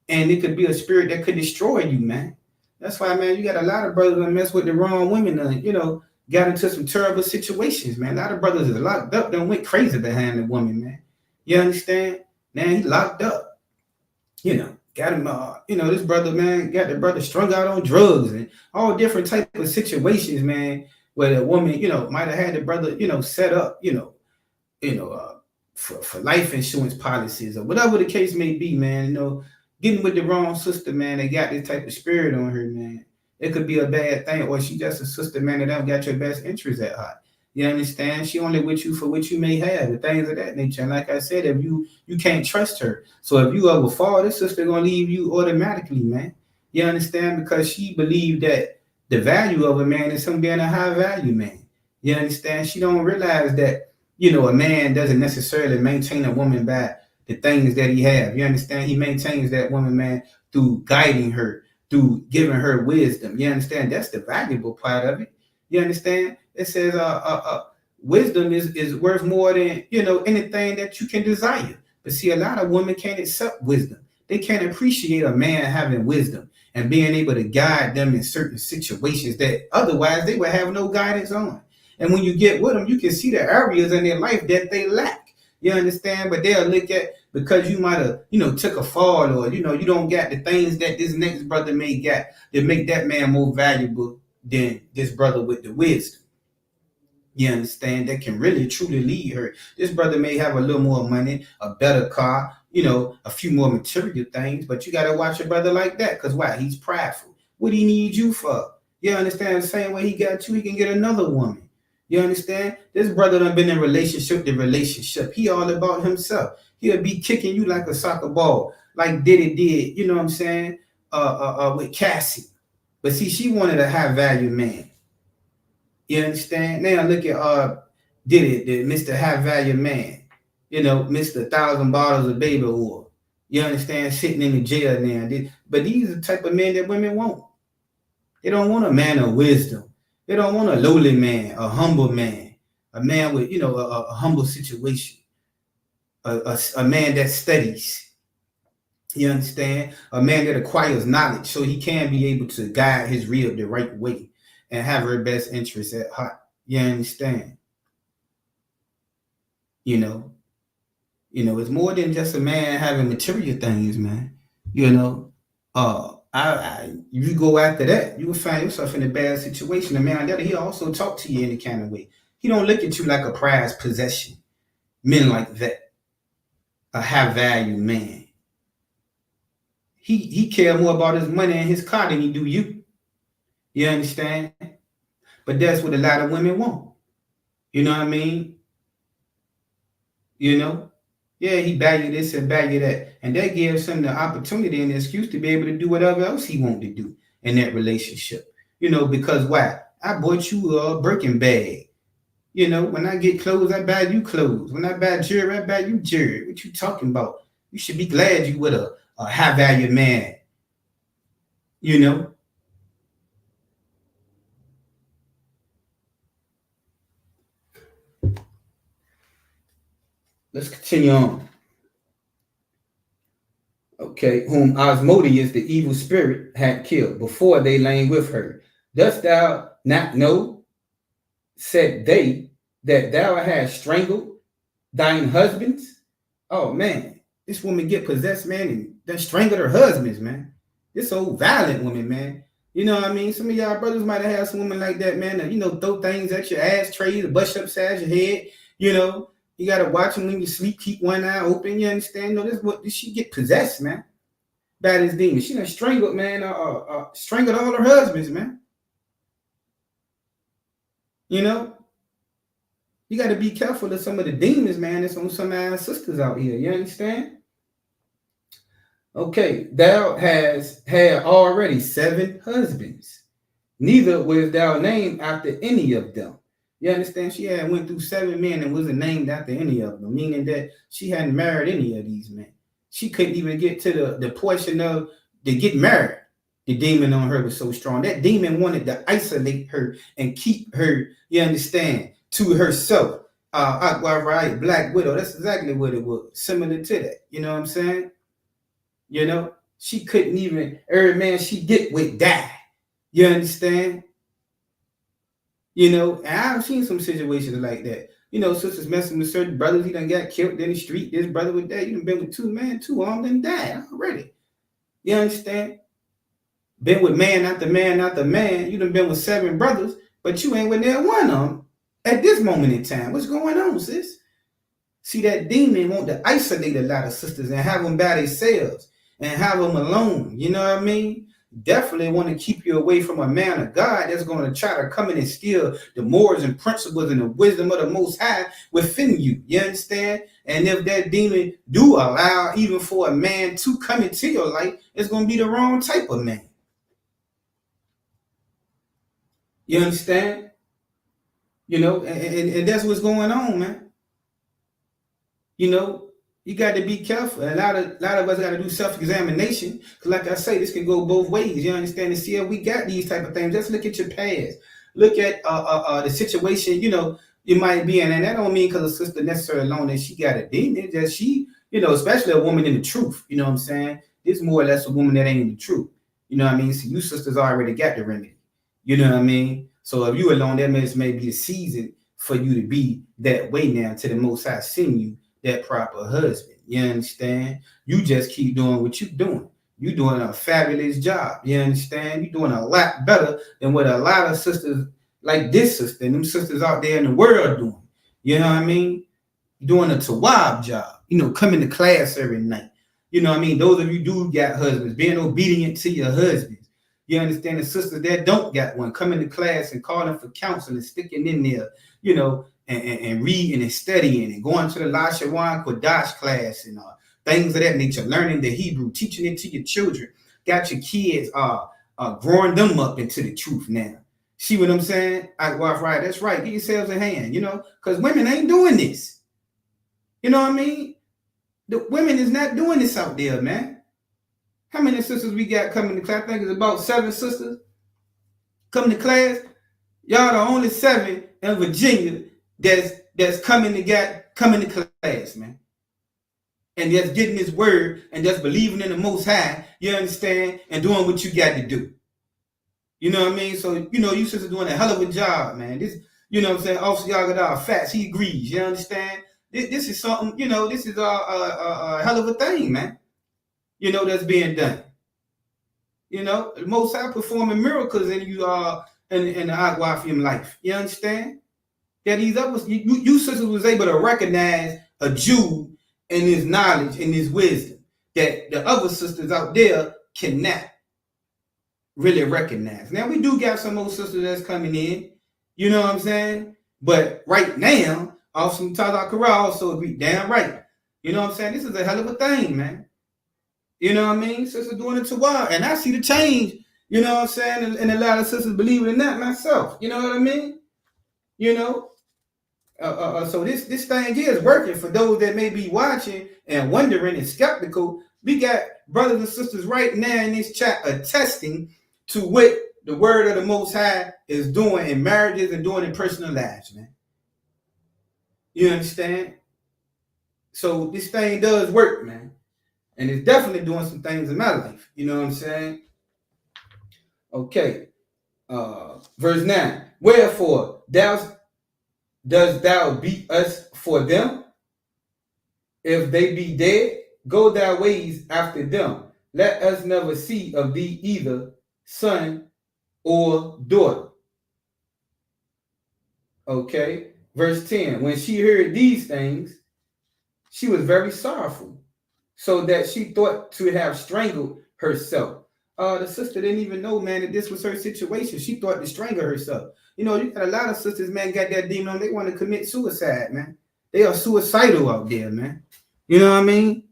D: And it could be a spirit that could destroy you, man. That's why, man, you got a lot of brothers that mess with the wrong women, you know, got into some terrible situations, man. A lot of brothers is locked up, then went crazy behind the woman, man. You understand? Now he locked up. You know, got him, you know, this brother, man, got the brother strung out on drugs and all different type of situations, man, where the woman, you know, might have had the brother, you know, set up, for life insurance policies or whatever the case may be, man. You know, getting with the wrong sister, man, they got this type of spirit on her, man. It could be a bad thing, or she just a sister, man, that don't got your best interest at heart. You understand? She only with you for what you may have, the things of that nature. And like I said, if you can't trust her. So if you ever fall, this sister gonna leave you automatically, man. You understand? Because she believed that the value of a man is him being a high value man. You understand? She don't realize that, you know, a man doesn't necessarily maintain a woman by the things that he have. You understand? He maintains that woman, man, through guiding her, through giving her wisdom. You understand? That's the valuable part of it. You understand? It says wisdom is worth more than, you know, anything that you can desire. But see, a lot of women can't accept wisdom. They can't appreciate a man having wisdom and being able to guide them in certain situations that otherwise they would have no guidance on. And when you get with them, you can see the areas in their life that they lack. You understand? But they'll look at, because you might have, you know, took a fall, or, you know, you don't got the things that this next brother may got that make that man more valuable than this brother with the wisdom. You understand? That can really truly lead her. This brother may have a little more money, a better car, you know, a few more material things, but you got to watch a brother like that, because why? He's prideful. What do he need you for? You understand? The same way he got you, he can get another woman. You understand? This brother done been in relationship to relationship. He all about himself. He'll be kicking you like a soccer ball, like Diddy did, you know what I'm saying, with Cassie. But see, she wanted a high value man. You understand? Now look at Diddy, the Mr. High Value Man. You know, Mr. 1,000 bottles of baby oil. You understand? Sitting in the jail now. But these are the type of men that women want. They don't want a man of wisdom. They don't want a lowly man, a humble man, a man with, you know, a humble situation, a man that studies. You understand? A man that acquires knowledge so he can be able to guide his rib the right way and have her best interests at heart. You understand? You know, it's more than just a man having material things, man. You know, you go after that, you will find yourself in a bad situation. A man that he also talk to you in the kind of way. He don't look at you like a prized possession. Men like that, a high value man. He care more about his money and his car than he do you. You understand? But that's what a lot of women want. You know what I mean? You know? Yeah, he value this and value that. And that gives him the opportunity and the excuse to be able to do whatever else he wants to do in that relationship. You know, because why? I bought you a Birkin bag. You know, when I get clothes, I buy you clothes. When I buy jewelry, I buy you jewelry. What you talking about? You should be glad you with a high value man. You know? Let's continue on. Okay, whom Asmodeus, the evil spirit, had killed before they lay with her. Dost thou not know, said they, that thou hast strangled thine husbands? Oh man, this woman get possessed, man, and then strangled her husbands, man. This old violent woman, man. You know what I mean? Some of y'all brothers might have had some woman like that, man, that, you know, throw things at your ashtrays, bust upside your head, you know. You gotta watch them when you sleep, keep one eye open, you understand? No, this she get possessed, man. By this demon. She done strangled, man, strangled all her husbands, man. You know? You got to be careful of some of the demons, man, that's on some of our sisters out here. You understand? Okay, thou has had already 7 husbands. Neither was thou named after any of them. You understand? She had went through 7 men and wasn't named after any of them, meaning that she hadn't married any of these men. She couldn't even get to the portion of to get married. The demon on her was so strong. That demon wanted to isolate her and keep her, you understand, to herself. Right, Black Widow. That's exactly what it was. Similar to that. You know what I'm saying? You know, she couldn't even, every man she get with die. You understand? You know, and I've seen some situations like that. You know, sisters messing with certain brothers. He done got killed in the street. This brother with that. You done been with 2 men, 2 armed and died already. You understand? Been with man after man after man. You done been with 7 brothers, but you ain't with that one of them at this moment in time. What's going on, sis? See, that demon want to isolate a lot of sisters and have them by themselves and have them alone. You know what I mean? Definitely want to keep you away from a man of God that's going to try to come in and steal the morals and principles and the wisdom of the Most High within you. You understand? And if that demon do allow even for a man to come into your life, it's going to be the wrong type of man. You understand? You know, and that's what's going on, man. You know, you got to be careful. A lot of us got to do self-examination. Because like I say, this can go both ways. You understand? And see if we got these type of things. Just look at your past. Look at the situation, you know, you might be in. And that don't mean because a sister necessarily alone that she got a demon. Just she, you know, especially a woman in the truth. You know what I'm saying? This more or less a woman that ain't in the truth. You know what I mean? So you sisters already got the remedy. You know what I mean? So if you alone, that means maybe a season for you to be that way now to the Most High send you that proper husband. You understand? You just keep doing what you're doing. You're doing a fabulous job. You understand? You're doing a lot better than what a lot of sisters like this sister and them sisters out there in the world doing. You know what I mean? Doing a tawab job. You know, coming to class every night. You know what I mean? Those of you do got husbands, being obedient to your husbands. You understand? The sisters that don't got one, coming to class and calling for counseling, sticking in there, you know, and reading and studying and going to the Lashawan Kodash class and things of that nature, learning the Hebrew, teaching it to your children. Got your kids growing them up into the truth now. See what I'm saying? Right, that's right. Get yourselves a hand, you know, because women ain't doing this. You know what I mean? The women is not doing this out there, man. How many sisters we got coming to class? I think it's about 7 sisters coming to class. Y'all the only 7 in Virginia that's coming to class, man. And just getting this word and just believing in the Most High, you understand, and doing what you got to do. You know what I mean? So, you know, you sisters doing a hell of a job, man. This, you know what I'm saying? Officer Yagadar Fats, he agrees, you understand? This is something, you know, this is a hell of a thing, man. You know, that's being done. You know, the Most High performing miracles in you in the Agwafium life. You understand? That these others, you sisters was able to recognize a Jew and his knowledge and his wisdom that the other sisters out there cannot really recognize. Now we do got some old sisters that's coming in You know what I'm saying? But right now, also Tazak Kara also agreed, damn right. You know what I'm saying? This is a hell of a thing, man. You know what I mean? Sisters doing it to wild. And I see the change, you know what I'm saying? And a lot of sisters believe in that myself. You know what I mean? You know? So this thing here is working for those that may be watching and wondering and skeptical. We got brothers and sisters right now in this chat attesting to what the word of the Most High is doing in marriages and doing in personal lives, man. You understand? So this thing does work, man. And it's definitely doing some things in my life. You know what I'm saying? Okay. Verse 9. Wherefore, dost thou beat us for them? If they be dead, go thy ways after them. Let us never see of thee either son or daughter. Okay. Verse 10. When she heard these things, she was very sorrowful, so that she thought to have strangled herself. The sister didn't even know, man, that this was her situation. She thought to strangle herself. You know, you got a lot of sisters, man, got that demon on. They want to commit suicide, man. They are suicidal out there, man. You know what I mean?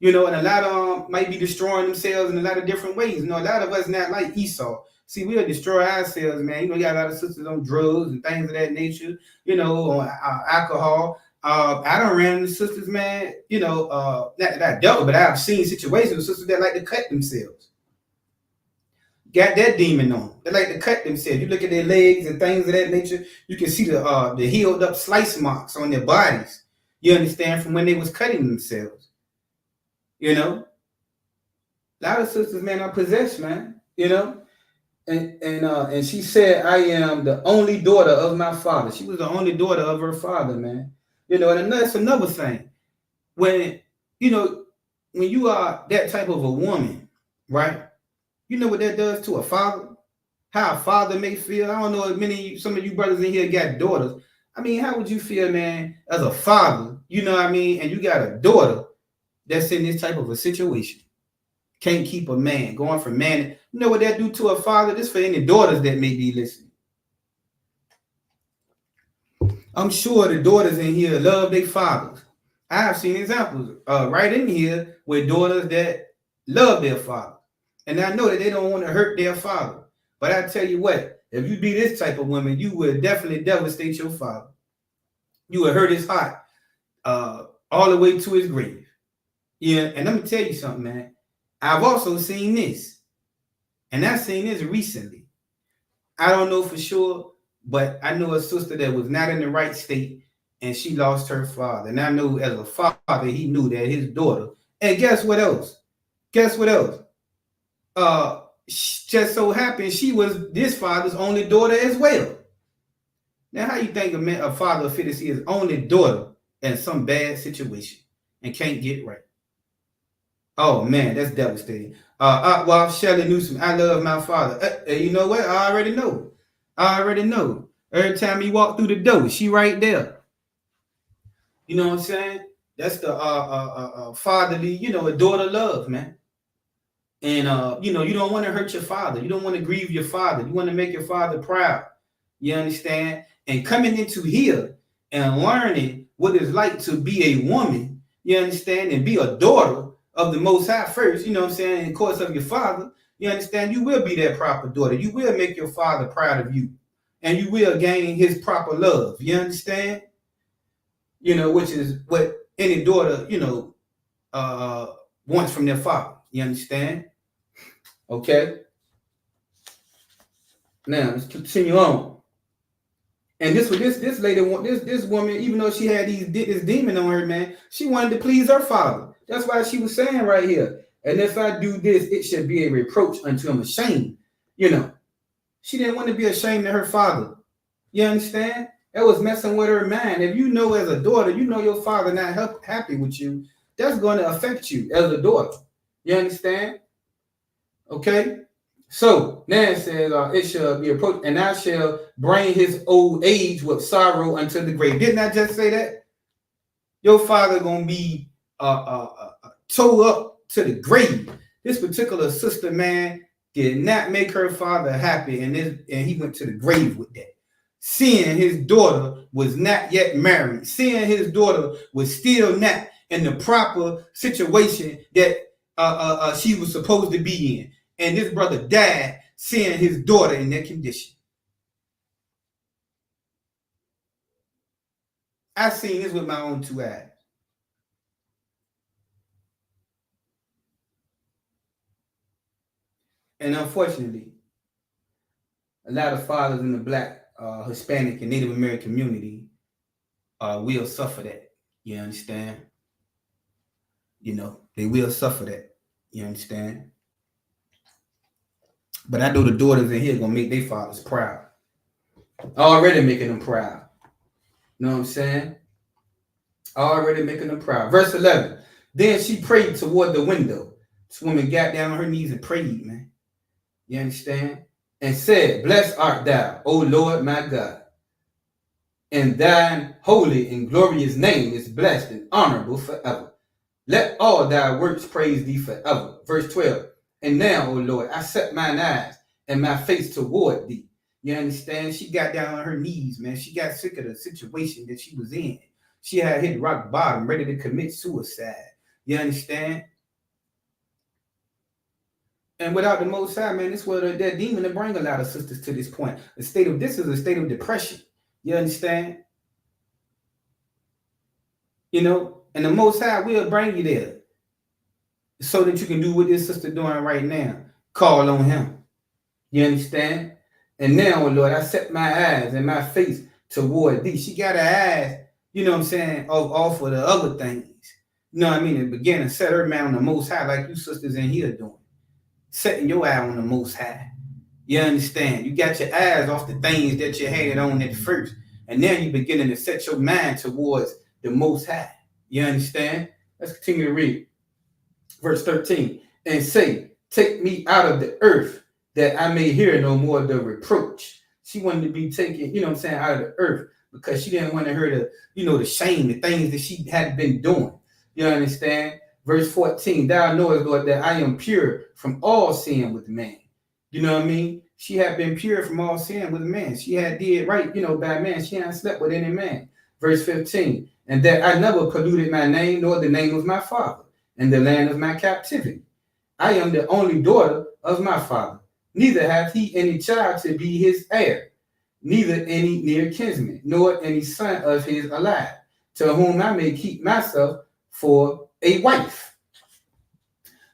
D: You know, and a lot of them might be destroying themselves in a lot of different ways. You know, a lot of us not like Esau. See, we'll destroy ourselves, man. You know, you got a lot of sisters on drugs and things of that nature, you know, on alcohol. I don't ran into sisters, man, you know, not that I dealt, but I've seen situations with sisters that like to cut themselves. Got that demon on. They like to cut themselves. You look at their legs and things of that nature, you can see the healed up slice marks on their bodies. You understand, from when they was cutting themselves. You know? A lot of sisters, man, are possessed, man. You know? And she said, I am the only daughter of my father. She was the only daughter of her father, man. You know, and that's another thing. When, you know, when you are that type of a woman, right? You know what that does to a father? How a father may feel. I don't know if some of you brothers in here got daughters. I mean, how would you feel, man, as a father, you know what I mean? And you got a daughter that's in this type of a situation. Can't keep a man, going from man. You know what that do to a father? This for any daughters that may be listening. I'm sure the daughters in here love their fathers. I have seen examples right in here with daughters that love their father. And I know that they don't want to hurt their father. But I tell you what, if you be this type of woman, you would definitely devastate your father. You would hurt his heart all the way to his grave. Yeah, and let me tell you something, man. I've also seen this. And I've seen this recently. I don't know for sure, but I know a sister that was not in the right state and she lost her father. And I know as a father, he knew that his daughter. And guess what else? Guess what else? Just so happened she was this father's only daughter as well. Now, how you think a father fit to see his only daughter in some bad situation and can't get right? Oh man, that's devastating. Well, Shelley Newsom, I love my father. You know what? I already know. Every time he walk through the door, she right there. You know what I'm saying? That's the fatherly, you know, a daughter love, man. And you know, you don't want to hurt your father. You don't want to grieve your father. You want to make your father proud. You understand? And coming into here and learning what it's like to be a woman, you understand, and be a daughter of the Most High first, you know what I'm saying, in course of your father, you understand, you will be that proper daughter. You will make your father proud of you. And you will gain his proper love. You understand? You know, which is what any daughter, you know, wants from their father. You understand? Okay. Now let's continue on. And this lady, this woman, even though she had this demon on her, man, she wanted to please her father. That's why she was saying right here, and if I do this, it should be a reproach unto him, a shame. You know, she didn't want to be ashamed of her father. You understand? That was messing with her mind. If you know as a daughter, you know your father not happy with you, that's going to affect you as a daughter. You understand? Okay. So now it says, it shall be approached, and I shall bring his old age with sorrow unto the grave. Didn't I just say that? Your father gonna be towed up to the grave. This particular sister, man, did not make her father happy, and he went to the grave with that. seeing his daughter was not yet married, seeing his daughter was still not in the proper situation that she was supposed to be in. And this brother died seeing his daughter in that condition. I seen this with my own two eyes. And unfortunately, a lot of fathers in the Black, Hispanic, and Native American community will suffer that. You understand? You know, they will suffer that. You understand? But I know the daughters in here gonna make their fathers proud. Already making them proud. You know what I'm saying? Already making them proud. Verse 11. Then she prayed toward the window. This woman got down on her knees and prayed, man. You understand? And said, blessed art thou, O Lord my God. And thine holy and glorious name is blessed and honorable forever. Let all thy works praise thee forever. Verse 12. And now, O Lord, I set mine eyes and my face toward thee. You understand? She got down on her knees, man. She got sick of the situation that she was in. She had hit rock bottom, ready to commit suicide. You understand? And without the Most High, man, this was that demon to bring a lot of sisters to this point. This is a state of depression. You understand? You know, and the Most High will bring you there so that you can do what this sister doing right now. Call on him. You understand? And now, Lord, I set my eyes and my face toward thee. She got her eyes, you know what I'm saying, off of the other things. You know what I mean? And begin to set her man on the Most High like you sisters in here doing. Setting your eye on the Most High. You understand? You got your eyes off the things that you had on at first. And now you're beginning to set your mind towards the Most High. You understand? Let's continue to read. Verse 13. And say, take me out of the earth that I may hear no more the reproach. She wanted to be taken, you know what I'm saying, out of the earth because she didn't want to hear the, you know, the shame, the things that she had been doing. You understand? Verse 14, thou knowest, Lord, that I am pure from all sin with man. You know what I mean? She had been pure from all sin with man. She had did right, you know, by man. She hadn't slept with any man. Verse 15, and that I never polluted my name, nor the name of my father, in the land of my captivity. I am the only daughter of my father. Neither hath he any child to be his heir, neither any near kinsman, nor any son of his alive, to whom I may keep myself for a wife.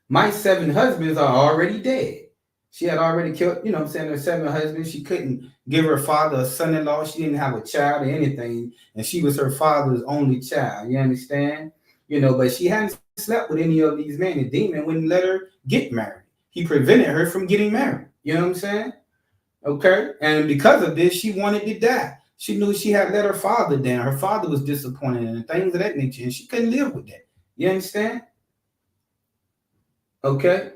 D: My 7 husbands are already dead. She had already killed, you know what I'm saying, her 7 husbands. She couldn't give her father a son-in-law. She didn't have a child or anything. And she was her father's only child. You understand? You know, but she hadn't slept with any of these men. The demon wouldn't let her get married. He prevented her from getting married. You know what I'm saying? Okay. And because of this, she wanted to die. She knew she had let her father down. Her father was disappointed and things of that nature. And she couldn't live with that. You understand? Okay.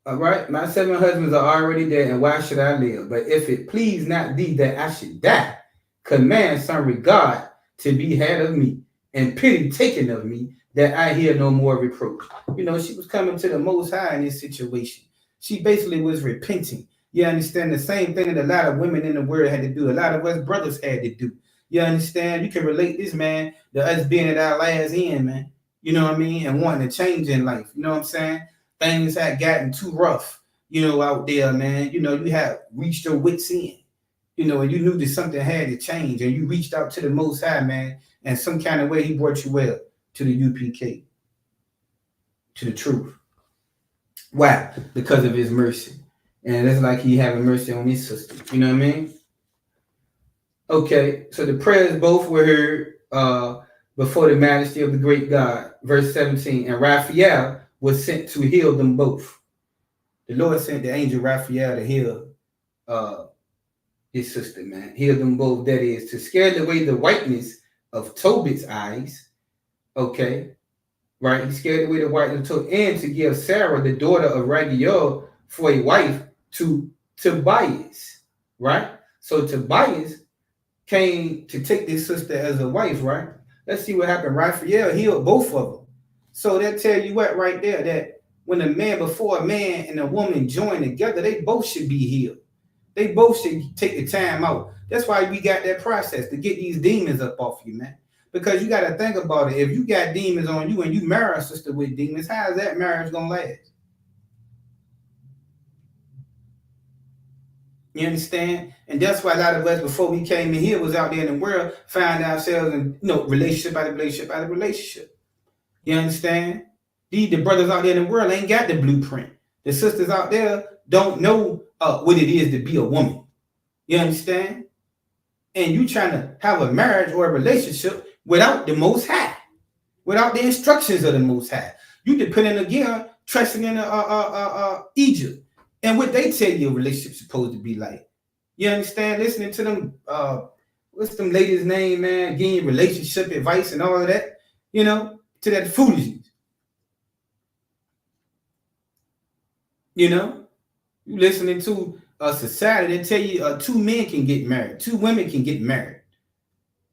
D: All right. My 7 husbands are already dead, and why should I live? But if it please not thee that I should die, command some regard to be had of me, and pity taken of me, that I hear no more reproach. You know, she was coming to the Most High in this situation. She basically was repenting. You understand? The same thing that a lot of women in the world had to do. A lot of us brothers had to do. You understand? You can relate this, man, to us being at our last end, man. You know what I mean? And wanting to change in life. You know what I'm saying? Things had gotten too rough, you know, out there, man. You know, you had reached your wits end, you know, and you knew that something had to change. And you reached out to the Most High, man. And some kind of way he brought you well to the UPK, to the truth. Why? Because of his mercy. And it's like he having mercy on his sister. You know what I mean? Okay, so the prayers both were heard before the majesty of the great God. Verse 17, and Raphael was sent to heal them both. The Lord sent the angel Raphael to heal his sister, man. Heal them both, that is, to scare away the whiteness of Tobit's eyes. Okay, right? He scared away the whiteness of Tobit, and to give Sarah, the daughter of Raguel, for a wife to Tobias, right? So Tobias came to take this sister as a wife, right? Let's see what happened. Raphael healed both of them. So that tell you what right there, that when before a man and a woman join together, they both should be healed. They both should take the time out That's why we got that process to get these demons up off you, man. Because you got to think about it. If you got demons on you and you marry a sister with demons, how is that marriage going to last? You understand? And that's why a lot of us, before we came in here, was out there in the world, find ourselves in, relationship out of relationship out of relationship. You understand? The brothers out there in the world ain't got the blueprint. The sisters out there don't know what it is to be a woman. You understand? And you trying to have a marriage or a relationship without the Most High, without the instructions of the Most High. You depending again, trusting in Egypt and what they tell you a relationship's supposed to be like. You understand? Listening to them, what's them ladies' name, man? Getting relationship advice and all of that, to that foolishness. You listening to a society that tell you 2 men can get married, 2 women can get married.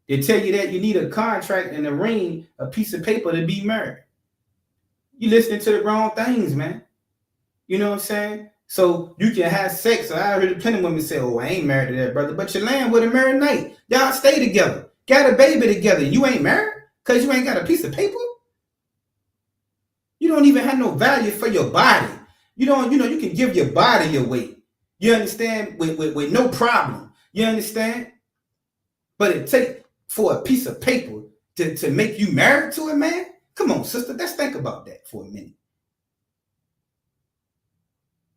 D: They tell you that you need a contract and a ring, a piece of paper to be married. You listening to the wrong things, man. You know what I'm saying? So you can have sex. So I heard plenty of women say, "Oh, I ain't married to that brother," but you're laying with a married night. Y'all stay together, got a baby together. You ain't married because you ain't got a piece of paper. You don't even have no value for your body. You can give your body away. You understand? With no problem. You understand? But it takes for a piece of paper to make you married to a man? Come on, sister. Let's think about that for a minute.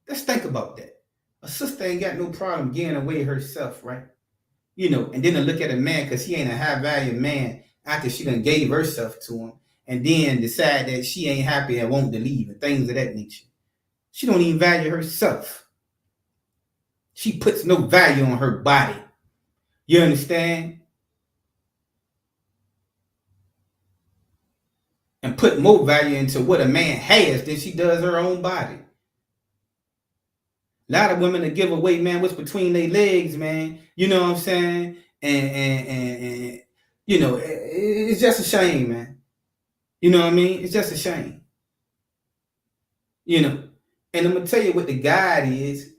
D: Let's think about that. A sister ain't got no problem giving away herself, right? And then to look at a man because he ain't a high value man after she done gave herself to him and then decide that she ain't happy and won't leave and things of that nature. She don't even value herself. She puts no value on her body. You understand? And put more value into what a man has than she does her own body. A lot of women that give away, man, what's between their legs, man. You know what I'm saying? And it's just a shame, man. You know what I mean? It's just a shame. And I'm gonna tell you what the guide is,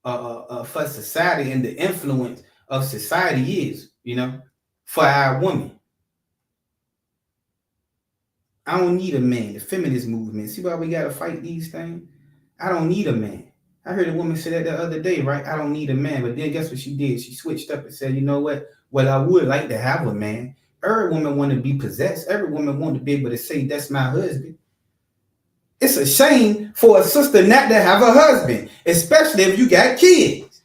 D: for society and the influence of society is, for our women. I don't need a man. The feminist movement. See why we gotta fight these things? I don't need a man. I heard a woman say that the other day, right? I don't need a man. But then guess what she did? She switched up and said, you know what? Well, I would like to have a man. Every woman want to be possessed. Every woman want to be able to say, that's my husband. It's a shame for a sister not to have a husband, especially if you got kids.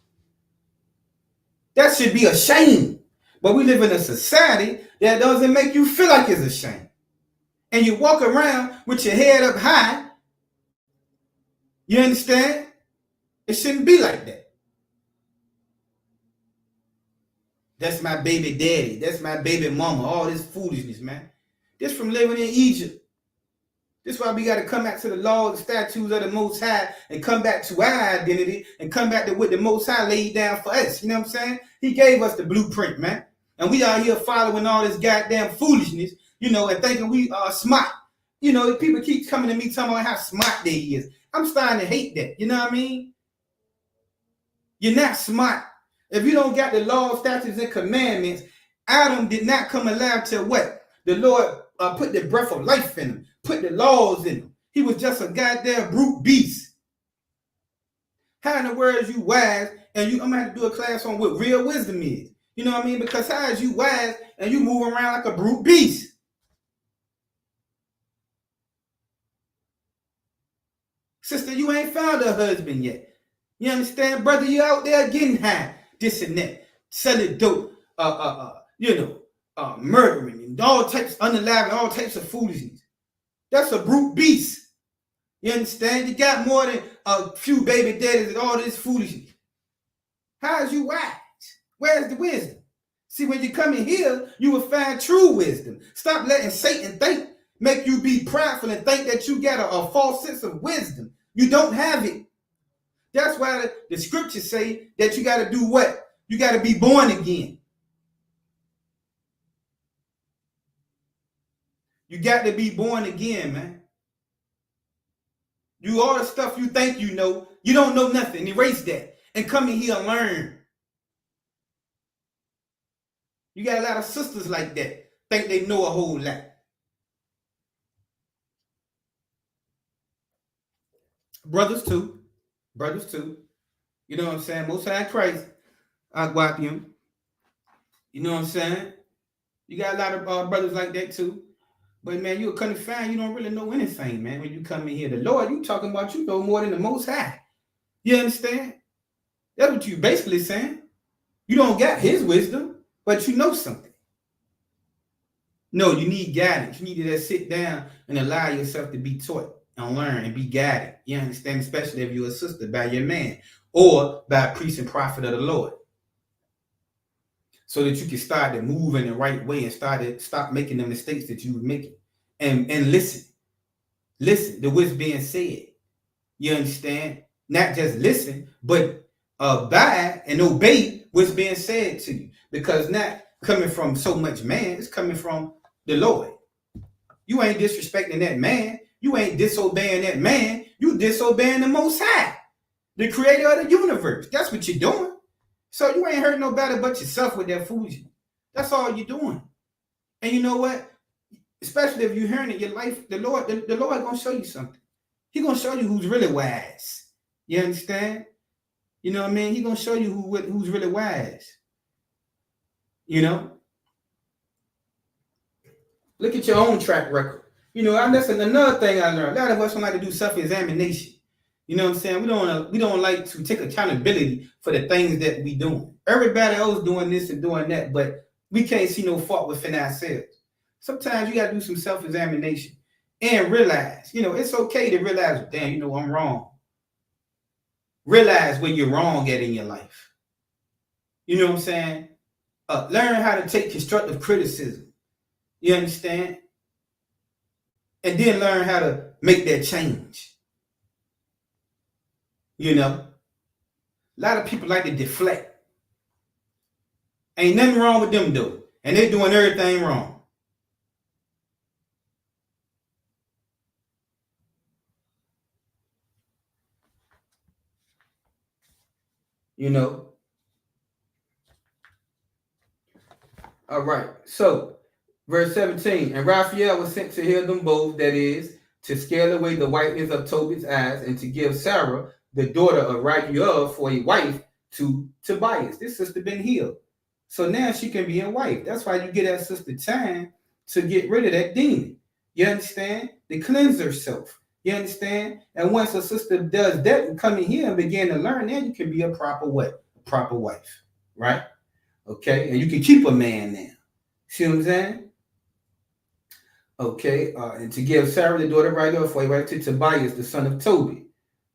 D: That should be a shame. But we live in a society that doesn't make you feel like it's a shame. And you walk around with your head up high. You understand? It shouldn't be like that. That's my baby daddy. That's my baby mama. All this foolishness, man. This from living in Egypt. This is why we got to come back to the laws, the statutes of the Most High, and come back to our identity, and come back to what the Most High laid down for us. You know what I'm saying? He gave us the blueprint, man. And we out here following all this goddamn foolishness, and thinking we are smart. People keep coming to me telling me how smart they is. I'm starting to hate that. You know what I mean? You're not smart. If you don't got the law, statutes, and commandments, Adam did not come alive till what? The Lord put the breath of life in him, put the laws in him. He was just a goddamn brute beast. How in the world is you wise? And I'm gonna have to do a class on what real wisdom is. You know what I mean? Because how is you wise and you move around like a brute beast? Sister, you ain't found a husband yet. You understand, brother? You out there getting high, this and that, selling dope, murdering and all types, unaliving, all types of foolishness. That's a brute beast. You understand? You got more than a few baby daddies and all this foolishness. How is you wise? Where's the wisdom? See, when you come in here, you will find true wisdom. Stop letting Satan make you be prideful and think that you got a false sense of wisdom. You don't have it. That's why the scriptures say that you got to do what? You got to be born again. You got to be born again, man. You all the stuff you think you know, you don't know nothing. Erase that and come in here and learn. You got a lot of sisters like that. Think they know a whole lot. Brothers too. Brothers too. You know what I'm saying? Most High Christ, I guap him. You know what I'm saying? You got a lot of brothers like that too. But man, you'll come to find you don't really know anything, man. When you come in here, the Lord, you talking about you know more than the Most High. You understand? That's what you basically saying. You don't got his wisdom, but you know something. No, you need guidance. You need to just sit down and allow yourself to be taught and learn and be guided. You understand? Especially if you're a sister by your man or by a priest and prophet of the Lord. So that you can start to move in the right way and stop making the mistakes that you were making. And listen to what's being said. You understand? Not just listen, but abide and obey what's being said to you. Because not coming from so much man, it's coming from the Lord. You ain't disrespecting that man. You ain't disobeying that man. You disobeying the Most High, the creator of the universe. That's what you're doing. So you ain't hurting nobody but yourself with that foolishness. That's all you're doing. And you know what? Especially if you're hearing it, your life, the Lord gonna show you something. He gonna show you who's really wise. You understand? You know what I mean? He gonna show you who's really wise. You know? Look at your own track record. You know, that's another thing I learned. A lot of us don't like to do self-examination. You know what I'm saying? We don't like to take accountability for the things that we doing. Everybody else doing this and doing that, but we can't see no fault within ourselves. Sometimes you gotta do some self-examination and realize, you know, it's okay to realize, damn, you know, I'm wrong. Realize where you're wrong at in your life. You know what I'm saying? Learn how to take constructive criticism. You understand? And then learn how to make that change. You know? A lot of people like to deflect. Ain't nothing wrong with them though. And they're doing everything wrong. You know? All right. So, verse 17. And Raphael was sent to heal them both, that is, to scale away the whiteness of Tobit's eyes, and to give Sarah, the daughter of Raguel, for a wife to Tobias. This sister been healed. So now she can be a wife. That's why you get that sister time to get rid of that demon. You understand? To cleanse herself. You understand? And once a sister does that and come in here and begin to learn, then you can be a proper what? A proper wife. Right? Okay? And you can keep a man now. See what I'm saying? Okay, and to give Sarah, the daughter of Raguel, for a wife to Tobias, the son of Tobit.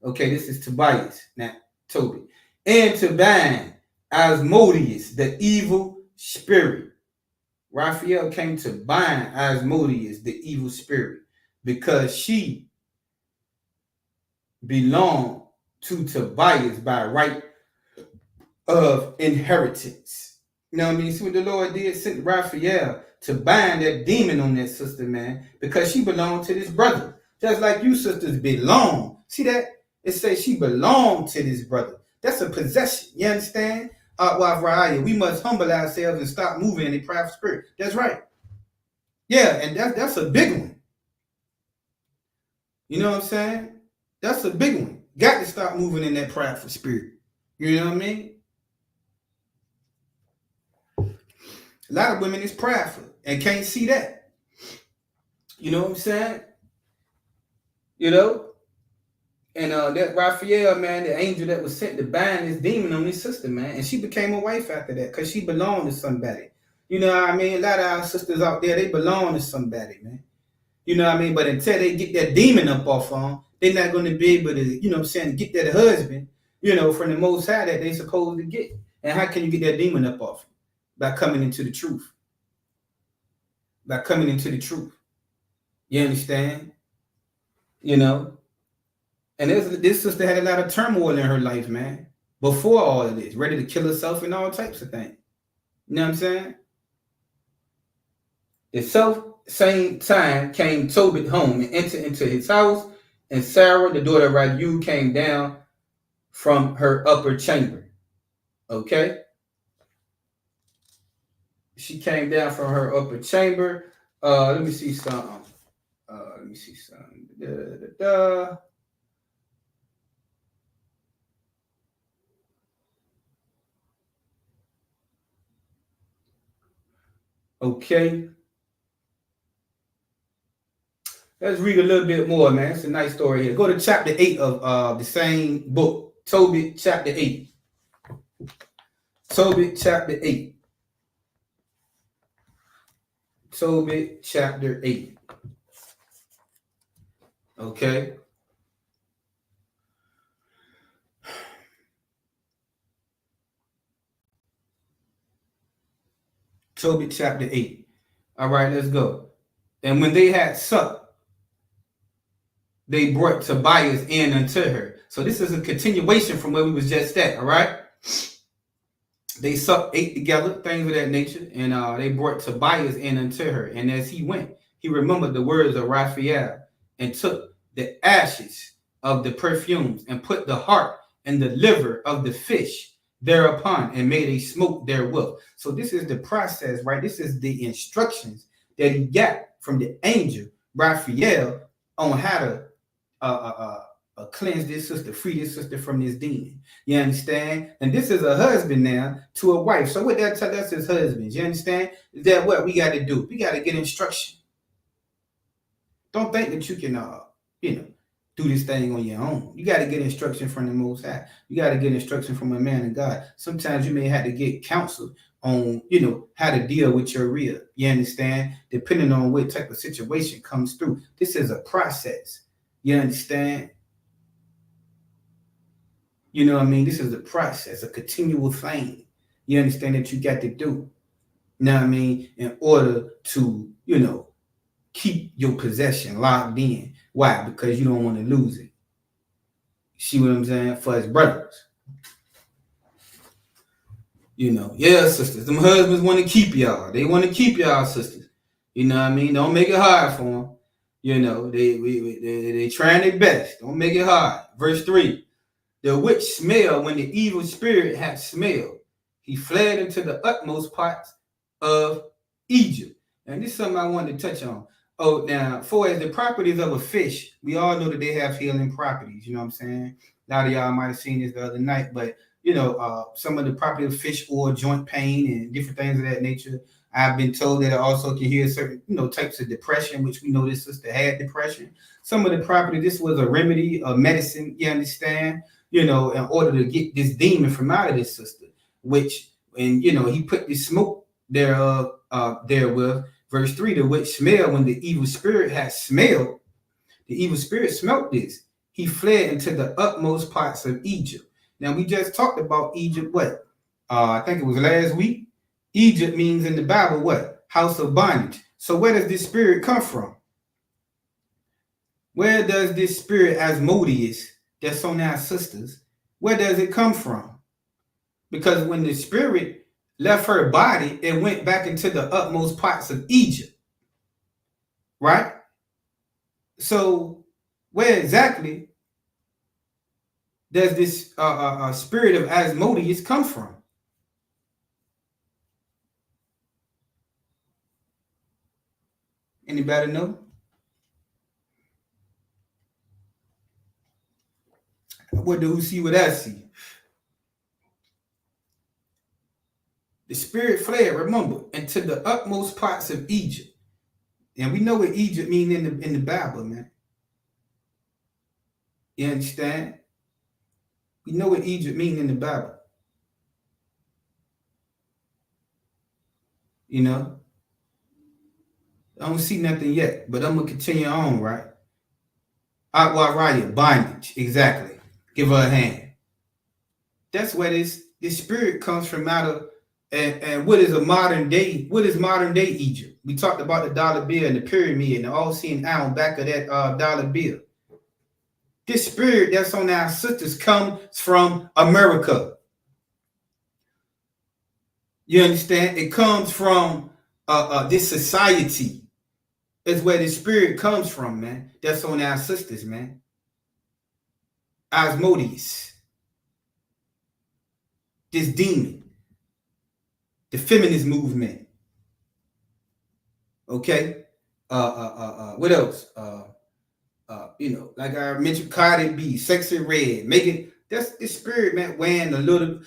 D: Okay, this is Tobias, not Tobit. And to bind Asmodeus, the evil spirit. Raphael came to bind Asmodeus, the evil spirit, because she belonged to Tobias by right of inheritance. You know what I mean? See what the Lord did? Sent Raphael to bind that demon on that sister, man, because she belonged to this brother. Just like you sisters belong. See that? It says she belonged to this brother. That's a possession. You understand? We must humble ourselves and stop moving in the private spirit. That's right. Yeah, and that's a big one. You know what I'm saying? That's a big one. Got to stop moving in that private spirit. You know what I mean? A lot of women is prideful and can't see that. You know what I'm saying? You know? And that Raphael, man, the angel that was sent to bind this demon on his sister, man. And she became a wife after that because she belonged to somebody. You know what I mean? A lot of our sisters out there, they belong to somebody, man. You know what I mean? But until they get that demon up off them, they're not going to be able to, you know what I'm saying, get that husband, you know, from the Most High that they supposed to get. And how can you get that demon up off them? By coming into the truth. By coming into the truth. You understand? You know? And this sister had a lot of turmoil in her life, man. Before all of this. Ready to kill herself and all types of things. You know what I'm saying? The same time came Tobit home and entered into his house. And Sarah, the daughter of Raguel, came down from her upper chamber. Okay? She came down from her upper chamber. Let me see something. Da, da, da. Okay. Let's read a little bit more, man. It's a nice story here. Go to chapter 8 of the same book. Tobit chapter 8. Tobit chapter 8. Tobit chapter 8. Okay. Tobit chapter 8. All right, let's go. And when they had supped, they brought Tobias in unto her. So this is a continuation from where we was just at, all right? They supped, ate together, things of that nature, and they brought Tobias in unto her. And as he went, he remembered the words of Raphael and took the ashes of the perfumes and put the heart and the liver of the fish thereupon and made a smoke therewith. So this is the process, right? This is the instructions that he got from the angel Raphael on how to cleanse this sister, free this sister from this demon. You understand? And this is a husband now to a wife. So what that tell us is husbands. You understand? Is that what we got to do? We got to get instruction. Don't think that you can, do this thing on your own. You got to get instruction from the Most High. You got to get instruction from a man of God. Sometimes you may have to get counsel on, how to deal with your rear. You understand? Depending on what type of situation comes through. This is a process. You understand? You know what I mean? This is a process, a continual thing. You understand that you got to do. You know what I mean? In order to, keep your possession locked in. Why? Because you don't want to lose it. See what I'm saying? For his brothers. Yeah, sisters. Them husbands want to keep y'all. They want to keep y'all, sisters. You know what I mean? Don't make it hard for them. They trying their best. Don't make it hard. Verse 3. The witch smelled when the evil spirit had smelled. He fled into the utmost parts of Egypt. And this is something I wanted to touch on. Oh, now, for as the properties of a fish, we all know that they have healing properties. You know what I'm saying? A lot of y'all might have seen this the other night, but, some of the properties of fish oil, joint pain, and different things of that nature. I've been told that it also can heal certain, types of depression, which we know this sister had depression. Some of the property, this was a remedy, a medicine, you understand? In order to get this demon from out of this sister, he put the smoke therewith. Verse 3, the witch smelled when the evil spirit had smelled. The evil spirit smelt this. He fled into the utmost parts of Egypt. Now, we just talked about Egypt, what? I think it was last week. Egypt means in the Bible, what? House of bondage. So where does this spirit come from? Where does this spirit Asmodeus that's on our sisters, where does it come from? Because when the spirit left her body, it went back into the utmost parts of Egypt. Right? So where exactly does this spirit of Asmodeus come from? Anybody know? What do we see what I see? The spirit fled, remember, into the utmost parts of Egypt. And we know what Egypt means in the Bible, man. You understand? We know what Egypt means in the Bible. I don't see nothing yet, but I'm going to continue on, right? Raya, bondage, exactly. Give her a hand. That's where this spirit comes from out of, and what is modern day Egypt? We talked about the dollar bill and the pyramid and the all-seeing eye on back of that dollar bill. This spirit that's on our sisters comes from America. You understand? It comes from this society. Is where the spirit comes from, man. That's on our sisters, man. Asmodeus. This demon. The feminist movement. Okay. What else? Like I mentioned, Cardi B, Sexy Red, making that's the spirit, man. Wearing a little,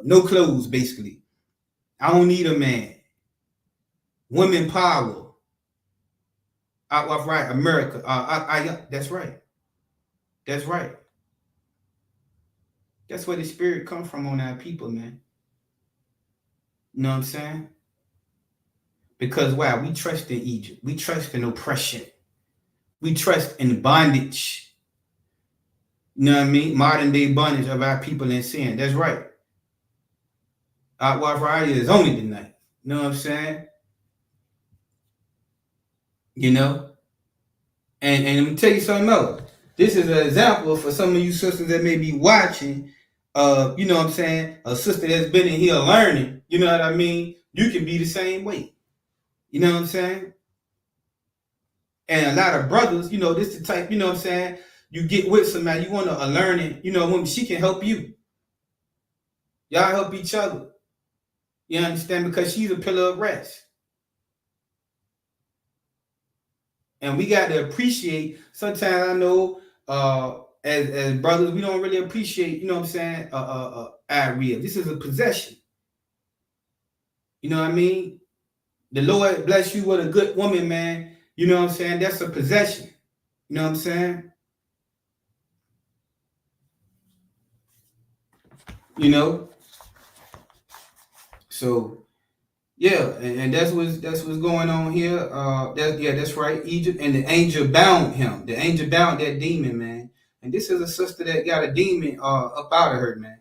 D: no clothes, basically. I don't need a man. Women power. Right, America. That's right. That's right. That's where the spirit comes from on our people, man. You know what I'm saying? Because wow, we trust in Egypt. We trust in oppression. We trust in bondage. You know what I mean? Modern day bondage of our people in sin. That's right. Our Friday is only tonight. You know what I'm saying? You know? And let me tell you something else. This is an example for some of you sisters that may be watching. You know what I'm saying? A sister that's been in here learning. You know what I mean? You can be the same way. You know what I'm saying? And a lot of brothers, you know, this the type, you know what I'm saying? You get with somebody, you want to learning, you know, woman, she can help you. Y'all help each other. You understand? Because she's a pillar of rest. And we got to appreciate, sometimes I know as brothers, we don't really appreciate, you know what I'm saying, our real. This is a possession. You know what I mean? The Lord bless you with a good woman, man. You know what I'm saying? That's a possession. You know what I'm saying? You know? So yeah, and that's what's going on here. That's right. Egypt, and the angel bound him. The angel bound that demon, man. And this is a sister that got a demon up out of her, man.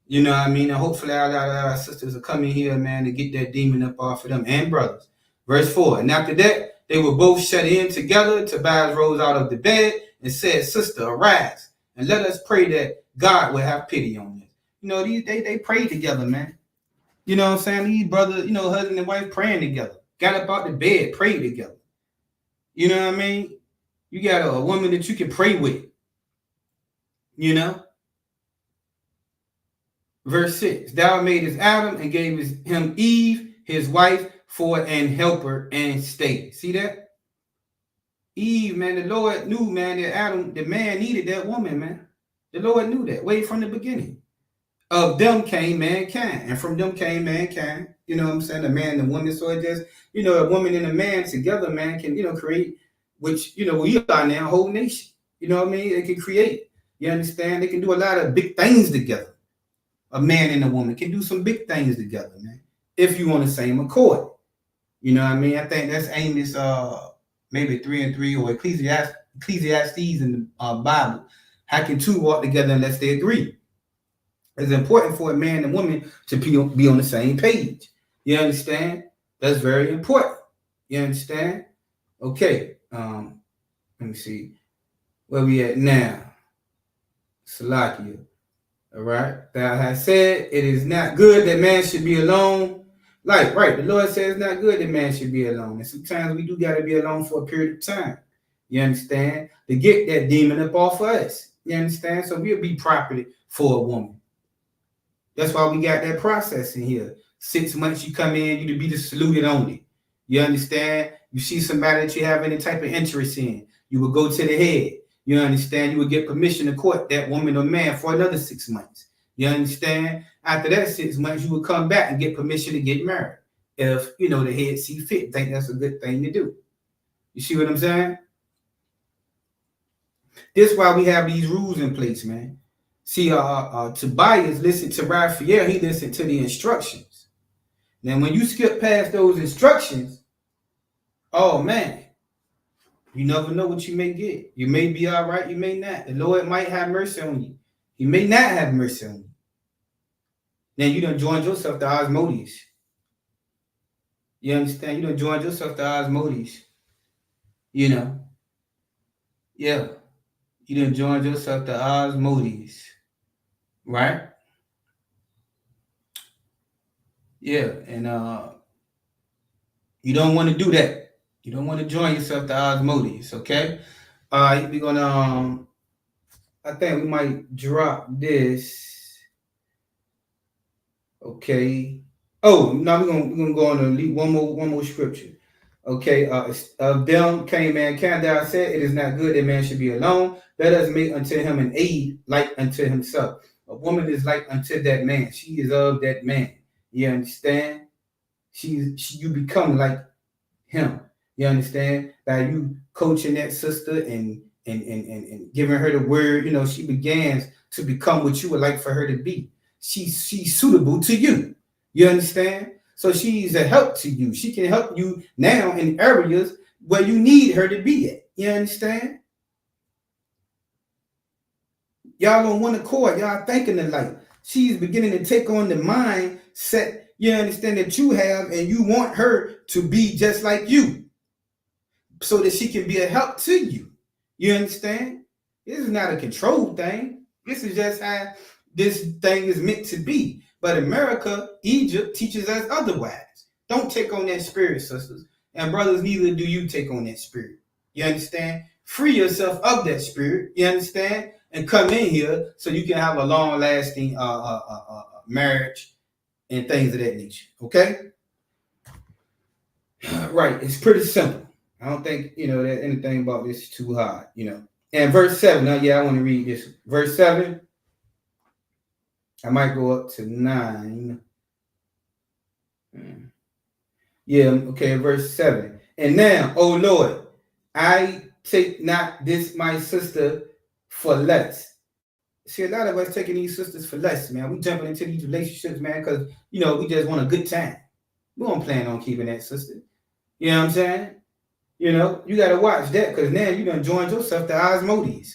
D: You know what I mean? And hopefully our sisters will come in here, man, to get that demon up off of them and brothers. Verse 4. And after that, they were both shut in together. Tobias rose out of the bed and said, Sister, arise, and let us pray that God will have pity on this. You know, they prayed together, man. You know what I'm saying? These brothers, you know, husband and wife praying together. Got up out the bed, prayed together. You know what I mean? You got a woman that you can pray with. You know? Verse 6. Thou madest Adam and gave him Eve, his wife, for an helper and stay. See that? Eve, man, the Lord knew, man, that Adam, the man needed that woman, man. The Lord knew that way from the beginning. Of them came mankind, and from them came mankind. You know what I'm saying? The man and the woman. So it just, you know, a woman and a man together, man, can, you know, create, which, you know, we are now a whole nation. You know what I mean? They can create. You understand? They can do a lot of big things together. A man and a woman can do some big things together, man. If you on the same accord. You know what I mean? I think that's Amos maybe 3:3 or Ecclesiastes in the Bible. How can two walk together unless they agree? It's important for a man and woman to be on the same page. You understand? That's very important. You understand? Okay. Let me see. Where we at now? Salakia. All right. Thou hast said it is not good that man should be alone. Like, right. The Lord says it's not good that man should be alone. And sometimes we do got to be alone for a period of time. You understand? To get that demon up off of us. You understand? So we'll be property for a woman. That's why we got that process in here. 6 months you come in, you to be the saluted only. You understand? You see somebody that you have any type of interest in, you will go to the head. You understand? You will get permission to court that woman or man for another 6 months. You understand? After that 6 months, you will come back and get permission to get married. If, you know, the head see fit, think that's a good thing to do. You see what I'm saying? This is why we have these rules in place, man. See, Tobias listened to Raphael. He listened to the instructions. Now, when you skip past those instructions, oh, man, you never know what you may get. You may be all right. You may not. The Lord might have mercy on you. He may not have mercy on you. Then you done joined yourself to Osmodes. You understand? You done joined yourself to Osmodes. You know? Yeah. You done joined yourself to Osmodes. Right? Yeah, and you don't want to do that. You don't want to join yourself to Osmodes, okay? We're gonna I think we might drop this. Okay. Oh, now we're gonna go on to one more scripture. Okay, of them came man, Canada said, it is not good that man should be alone. Let us make unto him an aid like unto himself. A woman is like unto that man. She is of that man. You understand? You become like him. You understand? By you coaching that sister and giving her the word, you know, she begins to become what you would like for her to be. She's suitable to you. You understand? So she's a help to you. She can help you now in areas where you need her to be at. You understand? Y'all on one accord. Y'all thinking alike. She's beginning to take on the mindset, you understand, that you have, and you want her to be just like you so that she can be a help to you. You understand? This is not a control thing. This is just how this thing is meant to be. But America, Egypt, teaches us otherwise. Don't take on that spirit, sisters. And brothers, neither do you take on that spirit. You understand? Free yourself of that spirit. You understand? And come in here so you can have a long-lasting marriage and things of that nature. Okay? Right. It's pretty simple. I don't think, you know, that anything about this is too hard, you know. And verse 7. Now, yeah, I want to read this. Verse 7. I might go up to 9. Yeah, okay, verse 7. And now, O Lord, I take not this my sister for less. See, a lot of us taking these sisters for less, man. We jumping into these relationships, man, because, you know, we just want a good time. We don't plan on keeping that sister. You know what I'm saying? You know, you got to watch that, because now you're going to join yourself to osmotes.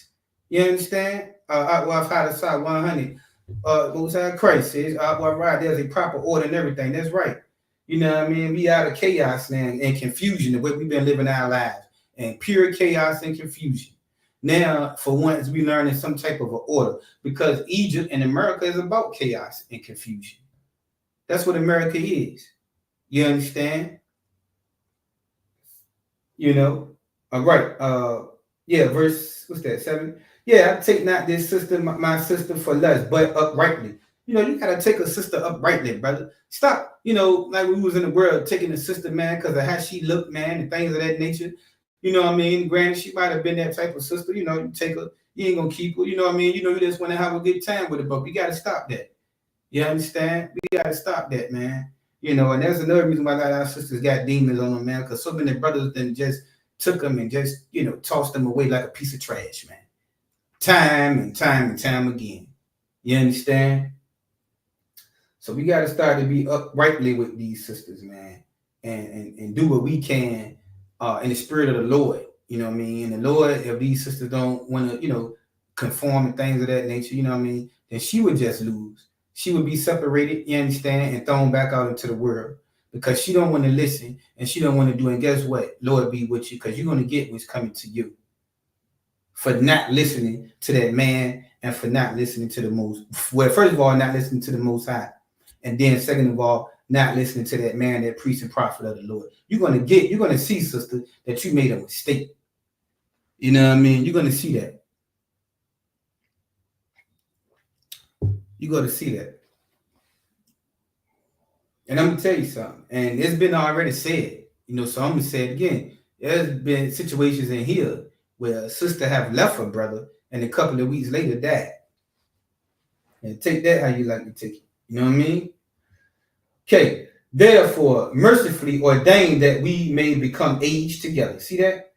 D: You understand? I've had a side 100. Most High Christ says, right, there's a proper order and everything. That's right. You know what I mean? We out of chaos now and confusion, the way we've been living our lives, and pure chaos and confusion. Now, for once, we learn in some type of an order, because Egypt and America is about chaos and confusion. That's what America is. You understand? You know? All right. Yeah, verse, what's that, 7? Yeah, I take not this sister, my sister, for less, but uprightly. You know, you got to take a sister uprightly, brother. Stop, you know, like we was in the world, taking a sister, man, because of how she looked, man, and things of that nature. You know what I mean? Granted, she might have been that type of sister. You know, you take her, you ain't going to keep her. You know what I mean? You know, you just want to have a good time with her, but we got to stop that. You understand? We got to stop that, man. You know, and there's another reason why a lot of our sisters got demons on them, man, because so many brothers then just took them and just, you know, tossed them away like a piece of trash, man. Time and time again. You understand? So we got to start to be uprightly with these sisters, man, and do what we can in the spirit of the Lord. You know what I mean? And the Lord, if these sisters don't want to, you know, conform and things of that nature, you know what I mean, then she would just lose. She would be separated, you understand, and thrown back out into the world, because she don't want to listen and she don't want to do it. And guess what? Lord be with you, because you're going to get what's coming to you for not listening to that man and for not listening to the most. Well, first of all, not listening to the Most High. And then second of all, not listening to that man, that priest and prophet of the Lord. You're going to see, sister, that you made a mistake. You know what I mean? You're going to see that. You're going to see that. And I'm going to tell you something. And it's been already said, you know, so I'm going to say it again. There's been situations in here where a sister have left her brother and a couple of weeks later died. And take that how you like to take it. You know what I mean? Okay. Therefore, mercifully ordained that we may become aged together. See that?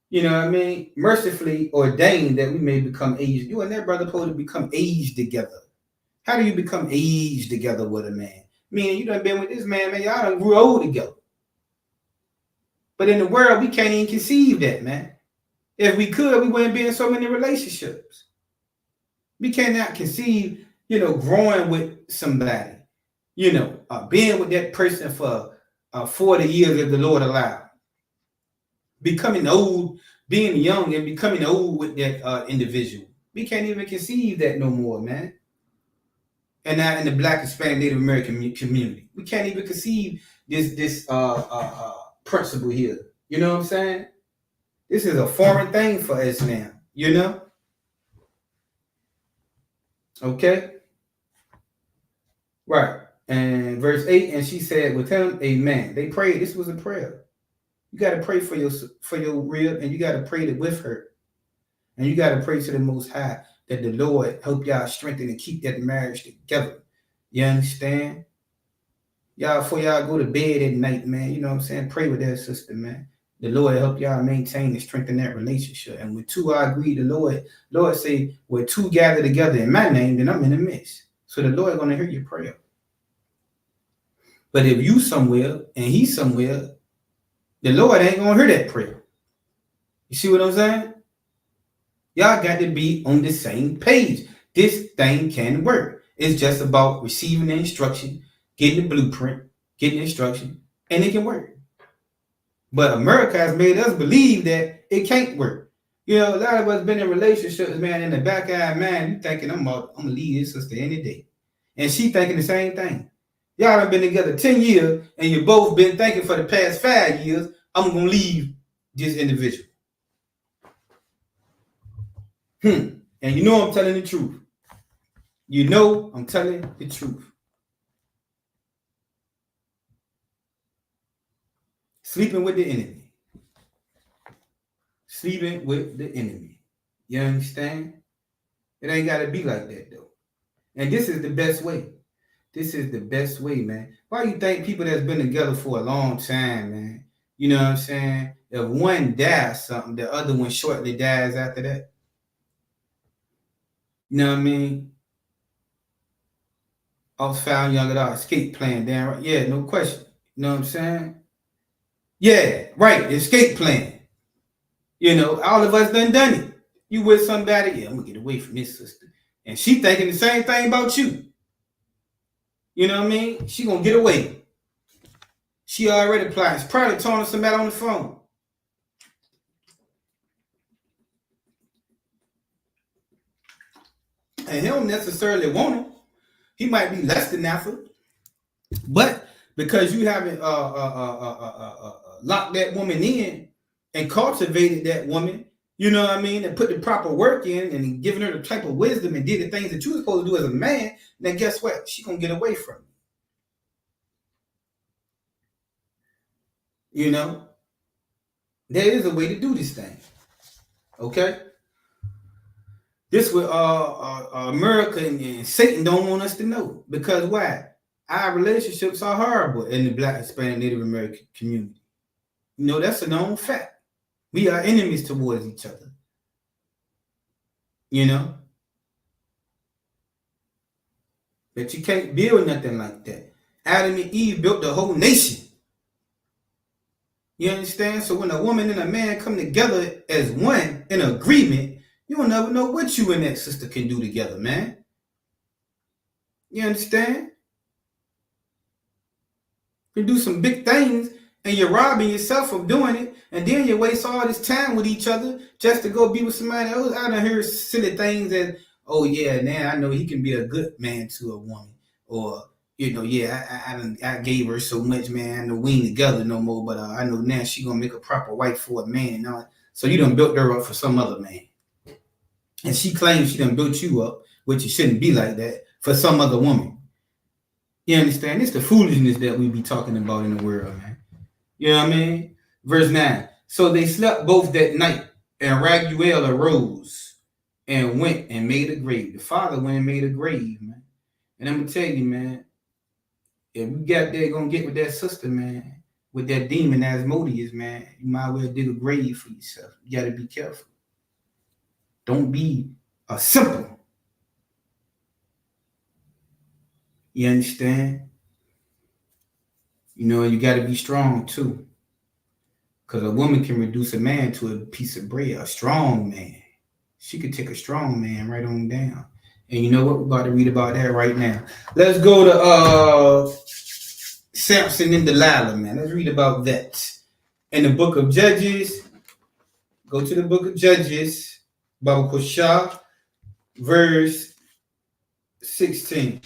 D: You know what I mean? Mercifully ordained that we may become aged. You and that brother supposed to become aged together. How do you become aged together with a man? Meaning you done been with this man, man. Y'all done grew old together. But in the world, we can't even conceive that, man. If we could, we wouldn't be in so many relationships. We cannot conceive, you know, growing with somebody, you know, being with that person for 40 years if the Lord allowed. Becoming old, being young and becoming old with that individual. We can't even conceive that no more, man. And not in the Black, Hispanic, Native American community. We can't even conceive this principle here. You know what I'm saying? This is a foreign thing for us now, you know? Okay? Right. And verse 8, and she said with him, amen. They prayed. This was a prayer. You got to pray for your rib, and you got to pray with her. And you got to pray to the Most High that the Lord help y'all strengthen and keep that marriage together. You understand? Y'all, before y'all go to bed at night, man, you know what I'm saying? Pray with that sister, man. The Lord help y'all maintain and strengthen that relationship. And when two are agreed, the Lord say, where two gather together in my name, then I'm in the midst. So the Lord going to hear your prayer. But if you somewhere and he somewhere, the Lord ain't going to hear that prayer. You see what I'm saying? Y'all got to be on the same page. This thing can work. It's just about receiving the instruction, getting the blueprint, getting the instruction, and it can work. But America has made us believe that it can't work. You know, a lot of us been in relationships, man, in the back of our mind, you thinking I'm going to leave this sister any day. And she thinking the same thing. Y'all have been together 10 years, and you both been thinking for the past 5 years, I'm going to leave this individual. And you know I'm telling the truth. You know I'm telling the truth. Sleeping with the enemy. Sleeping with the enemy. You understand? It ain't got to be like that, though. And this is the best way. This is the best way, man. Why you think people that's been together for a long time, man, you know what I'm saying? If one dies something, the other one shortly dies after that. You know what I mean? I was found young at our escape plan, damn right. Yeah, no question. You know what I'm saying? Yeah, right. Escape plan. You know, all of us done it. You with somebody, yeah, I'm gonna get away from this sister. And she thinking the same thing about you. You know what I mean? She gonna get away. She already plotting. She's probably talking to somebody on the phone. And he don't necessarily want him. He might be less than effort. But because you haven't locked that woman in and cultivated that woman, you know what I mean, and put the proper work in and given her the type of wisdom and did the things that you were supposed to do as a man, then guess what? She gonna get away from you. You know? There is a way to do this thing. Okay? This what America and Satan don't want us to know. Because why? Our relationships are horrible in the Black, Hispanic, Native American community. You know, that's a known fact. We are enemies towards each other. You know? But you can't build nothing like that. Adam and Eve built the whole nation. You understand? So when a woman and a man come together as one in agreement, you'll never know what you and that sister can do together, man. You understand? You do some big things and you're robbing yourself of doing it, and then you waste all this time with each other just to go be with somebody else. I done heard silly things that, oh yeah, now I know he can be a good man to a woman. Or, you know, yeah, I gave her so much, man. I know we ain't together no more, but I know now she gonna make a proper wife for a man. So you done built her up for some other man. And she claims she done built you up, which it shouldn't be like that, for some other woman. You understand? It's the foolishness that we be talking about in the world, man. You know what I mean? Verse 9. So they slept both that night, and Raguel arose and went and made a grave. The father went and made a grave, man. And I'm going to tell you, man, if you got there going to get with that sister, man, with that demon Asmodeus, man, you might well dig a grave for yourself. You got to be careful. Don't be a simple. You understand? You know, you got to be strong too. Because a woman can reduce a man to a piece of bread, a strong man. She could take a strong man right on down. And you know what? We're about to read about that right now. Let's go to Samson and Delilah, man. Let's read about that. In the book of Judges, go to the book of Judges, Baba Koshah, verse 16.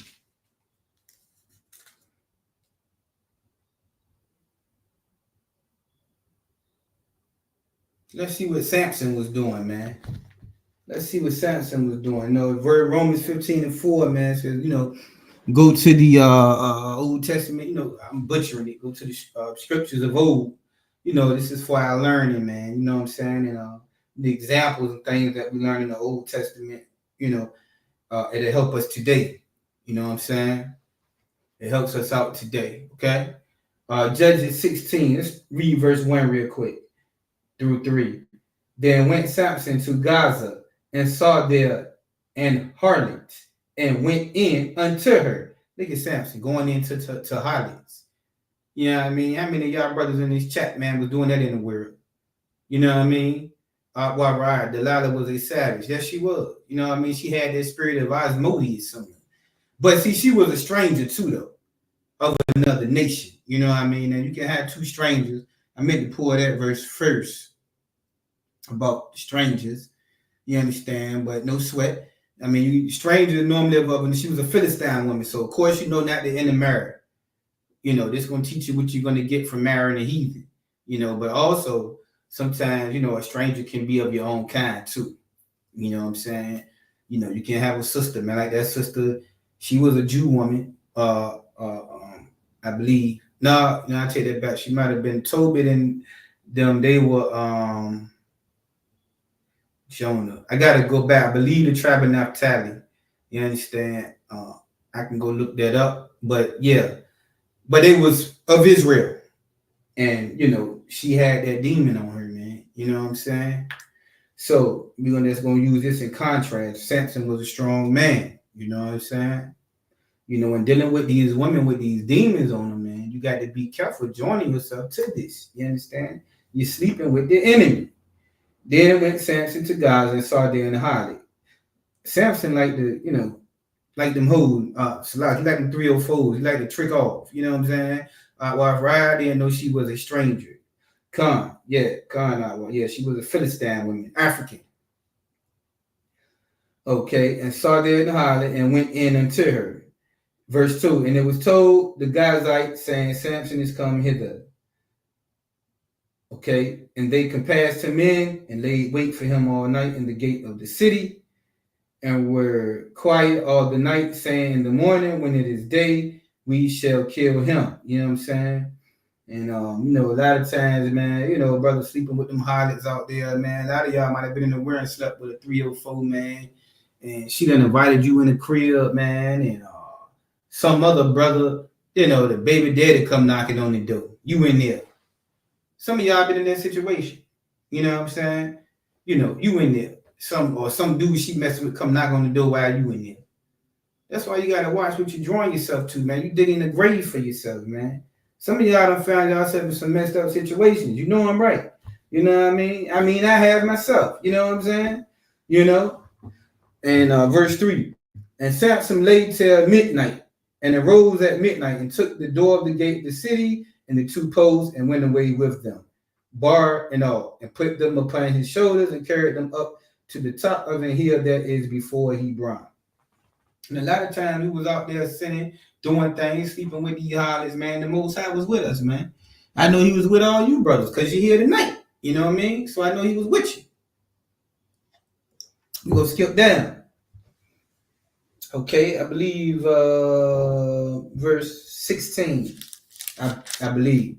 D: Let's see what Samson was doing, man. Let's see what Samson was doing. No, Romans 15:4, man, says, you know, Go to the Old Testament. You know, I'm butchering it. Go to the scriptures of old. You know, this is for our learning, man. You know what I'm saying? And the examples and things that we learn in the Old Testament, you know, it'll help us today. You know what I'm saying? It helps us out today. Okay. Judges 16. Let's read verse 1 real quick through 3. Then went Samson to Gaza and saw there an harlot and went in unto her. Look at Samson going into to harlots. You know what I mean? How many of y'all brothers in this chat, man, was doing that in the world? You know what I mean? Right, Delilah was a savage. Yes, she was. You know what I mean? She had that spirit of osmosis. Something. But see, she was a stranger too, though, of another nation. You know what I mean? And you can have two strangers. I meant to pull that verse first about strangers. You understand? But no sweat. I mean, strangers normally of and she was a Philistine woman. So, of course, you know not to intermarry. You know, this is going to teach you what you're going to get from marrying a heathen. You know, but also sometimes, you know, a stranger can be of your own kind too. You know what I'm saying? You know, you can have a sister, man, like that sister. She was a Jew woman. I believe. No, I take that back. She might have been Tobit and them. They were Jonah. I gotta go back. I believe the tribe of Naphtali. You understand? I can go look that up. But yeah, but it was of Israel, and you know she had that demon on her, man. You know what I'm saying? So we're just gonna use this in contrast. Samson was a strong man. You know what I'm saying? You know, when dealing with these women with these demons on them, man, you got to be careful joining yourself to this. You understand? You're sleeping with the enemy. Then went Samson to Gaza and saw there in the harlot. Samson liked to, you know, like them hoes, he liked them 304s. He liked to trick off. You know what I'm saying? While Raya didn't know she was a stranger. Yeah, she was a Philistine woman, African. Okay, and saw there in the harlot and went in unto her. Verse 2, and it was told the Gazite, saying, Samson is come hither. Okay, and they compassed him in and laid wait for him all night in the gate of the city, and were quiet all the night, saying, in the morning, when it is day, we shall kill him. You know what I'm saying? And, you know, a lot of times, man, you know, brothers sleeping with them harlots out there, man. A lot of y'all might have been in the world and slept with a 304, man. And she done invited you in the crib, man, and some other brother, you know, the baby daddy come knocking on the door. You in there. Some of y'all been in that situation. You know what I'm saying? You know, you in there. Some dude she messing with come knock on the door while you in there. That's why you gotta watch what you drawing yourself to, man. You digging a grave for yourself, man. Some of y'all done found yourself in some messed up situations. You know I'm right. You know what I mean? I have myself. You know what I'm saying? You know? And verse 3. And Samson lay till midnight, and arose at midnight, and took the door of the gate of the city, and the two posts, and went away with them, bar and all, and put them upon his shoulders, and carried them up to the top of the hill that is before Hebron. And a lot of times we was out there sinning, doing things, sleeping with these harlots, man. The Most High was with us, man. I know he was with all you brothers, because you're here tonight. You know what I mean? So I know he was with you. We go skip down. Okay, I believe verse 16. I believe.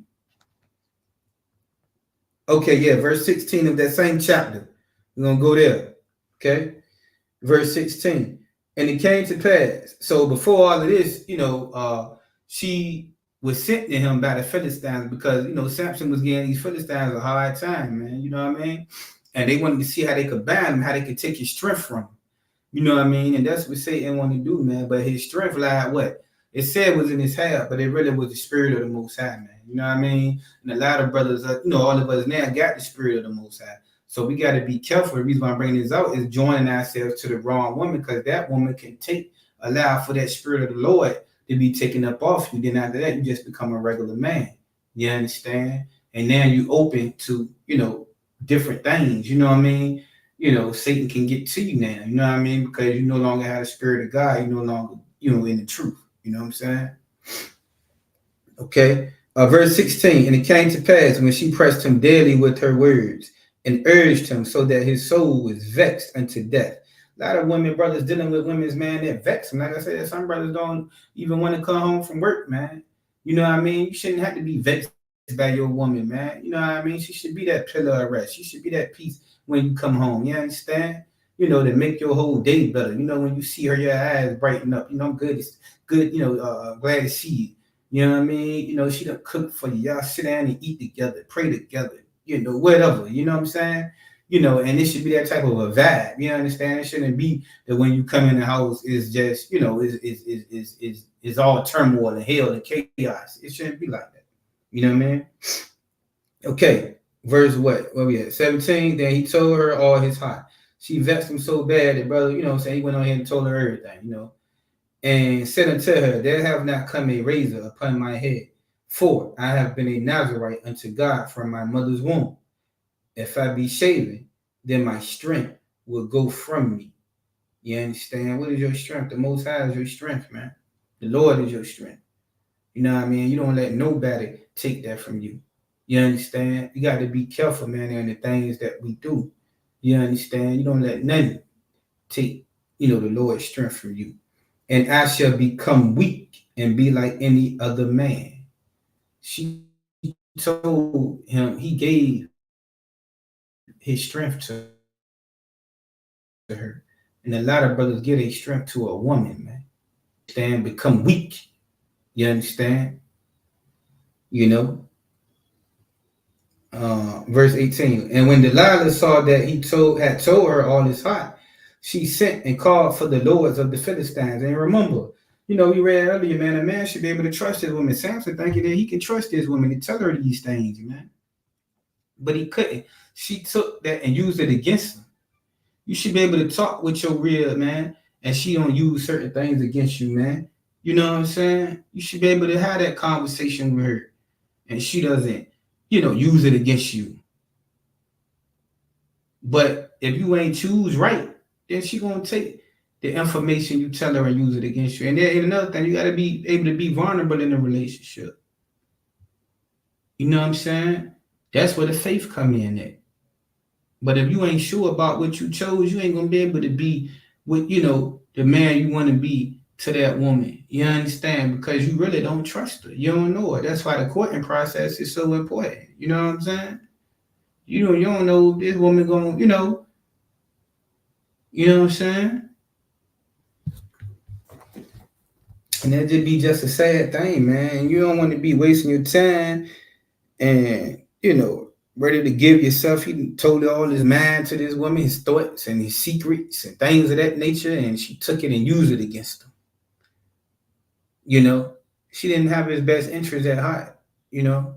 D: Okay, yeah, verse 16 of that same chapter. We're going to go there. Okay, verse 16. And it came to pass. So before all of this, you know, she was sent to him by the Philistines because, you know, Samson was getting these Philistines a hard time, man. You know what I mean? And they wanted to see how they could bind him, how they could take his strength from him. You know what I mean? And that's what Satan wanted to do, man. But his strength lied what? It said was in his head, but it really was the spirit of the Most High, man. You know what I mean? And a lot of brothers, you know, all of us now got the spirit of the Most High. So we got to be careful. The reason why I'm bringing this out is joining ourselves to the wrong woman, because that woman can allow for that spirit of the Lord to be taken up off you. Then after that, you just become a regular man. You understand? And now you open to, you know, different things. You know what I mean? You know, Satan can get to you now. You know what I mean? Because you no longer have the spirit of God. You no longer, you know, in the truth. You know what I'm saying? Okay. Verse 16. And it came to pass when she pressed him daily with her words, and urged him so that his soul was vexed unto death. A lot of women brothers dealing with women's, man, that vex them. Like I said, some brothers don't even want to come home from work, man. You know what I mean? You shouldn't have to be vexed by your woman, man. You know what I mean? She should be that pillar of rest. She should be that peace when you come home. You understand? You know, to make your whole day better. You know, when you see her, your eyes brighten up. You know, I'm good. It's good. You know, glad to see you. You know what I mean? You know, she done cook for you. Y'all sit down and eat together, pray together. You know, whatever. You know what I'm saying? You know, and it should be that type of a vibe. You understand? It shouldn't be that when you come in the house is just, you know, is all turmoil and hell and chaos. It shouldn't be like that. You know what I mean? Okay, verse what? Where we at? 17. Then he told her all his heart. She vexed him so bad that brother, you know what I'm saying, he went on ahead and told her everything, you know. And said unto her, there have not come a razor upon my head, for I have been a Nazarite unto God from my mother's womb. If I be shaven, then my strength will go from me. You understand? What is your strength? The Most High is your strength, man. The Lord is your strength. You know what I mean? You don't let nobody take that from you. You understand? You got to be careful, man, in the things that we do. You understand? You don't let nothing take, you know, the Lord's strength from you. And I shall become weak and be like any other man. She told him, he gave his strength to her. And a lot of brothers give their strength to a woman, man. Stand, become weak. You understand? You know? Verse 18. And when Delilah saw that he had told her all his heart, she sent and called for the lords of the Philistines. And remember, you know, we read earlier, man, a man should be able to trust his woman. Samson thinking that he can trust his woman and tell her these things, man. But he couldn't. She took that and used it against him. You should be able to talk with your real, man, and she don't use certain things against you, man. You know what I'm saying? You should be able to have that conversation with her, and she doesn't, you know, use it against you. But if you ain't choose right, then she gonna take the information you tell her and use it against you. And then another thing, you gotta be able to be vulnerable in a relationship. You know what I'm saying? That's where the faith come in at. But if you ain't sure about what you chose, you ain't gonna be able to be with, you know, the man you want to be to that woman. You understand? Because you really don't trust her. You don't know her. That's why the courting process is so important. You know what I'm saying? You don't know if this woman gonna, you know what I'm saying? And that just be just a sad thing, man. You don't want to be wasting your time and, you know, ready to give yourself. He told all his mind to this woman, his thoughts and his secrets and things of that nature, and she took it and used it against him. You know, she didn't have his best interest at heart, you know.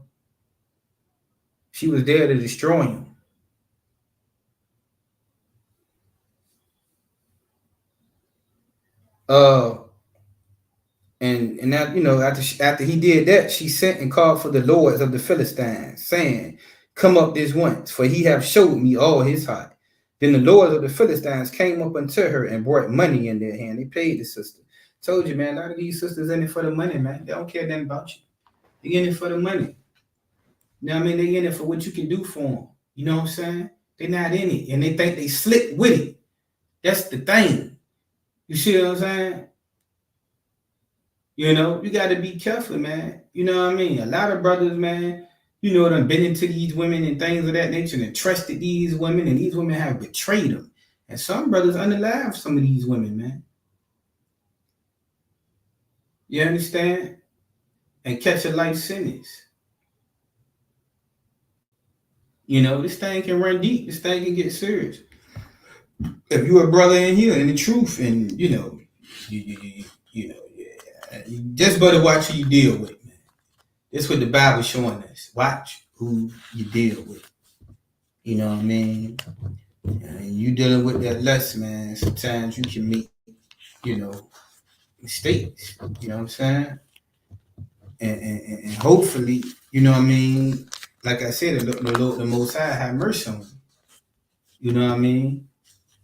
D: She was there to destroy him. And that, you know, after he did that, she sent and called for the lords of the Philistines, saying, come up this once, for he have showed me all his heart. Then the lords of the Philistines came up unto her and brought money in their hand. They paid the sister. Told you, man, a lot of these sisters in it for the money, man. They don't care nothing about you. They in it for the money. You know what I mean? They in it for what you can do for them. You know what I'm saying? They're not in it, and they think they slick with it. That's the thing. You see what I'm saying? You know, you got to be careful, man. You know what I mean? A lot of brothers, man, you know, done been into these women and things of that nature and trusted these women, and these women have betrayed them. And some brothers unalive some of these women, man. You understand? And catch a life sentence. You know, this thing can run deep. This thing can get serious. If you're a brother in here and the truth, and, you know, you know, you just better watch who you deal with, man. That's what the Bible's showing us. Watch who you deal with. You know what I mean? And you dealing with that lust, man. Sometimes you can make, you know, mistakes. You know what I'm saying? And hopefully, you know what I mean? Like I said, the Most High have mercy on you. You know what I mean?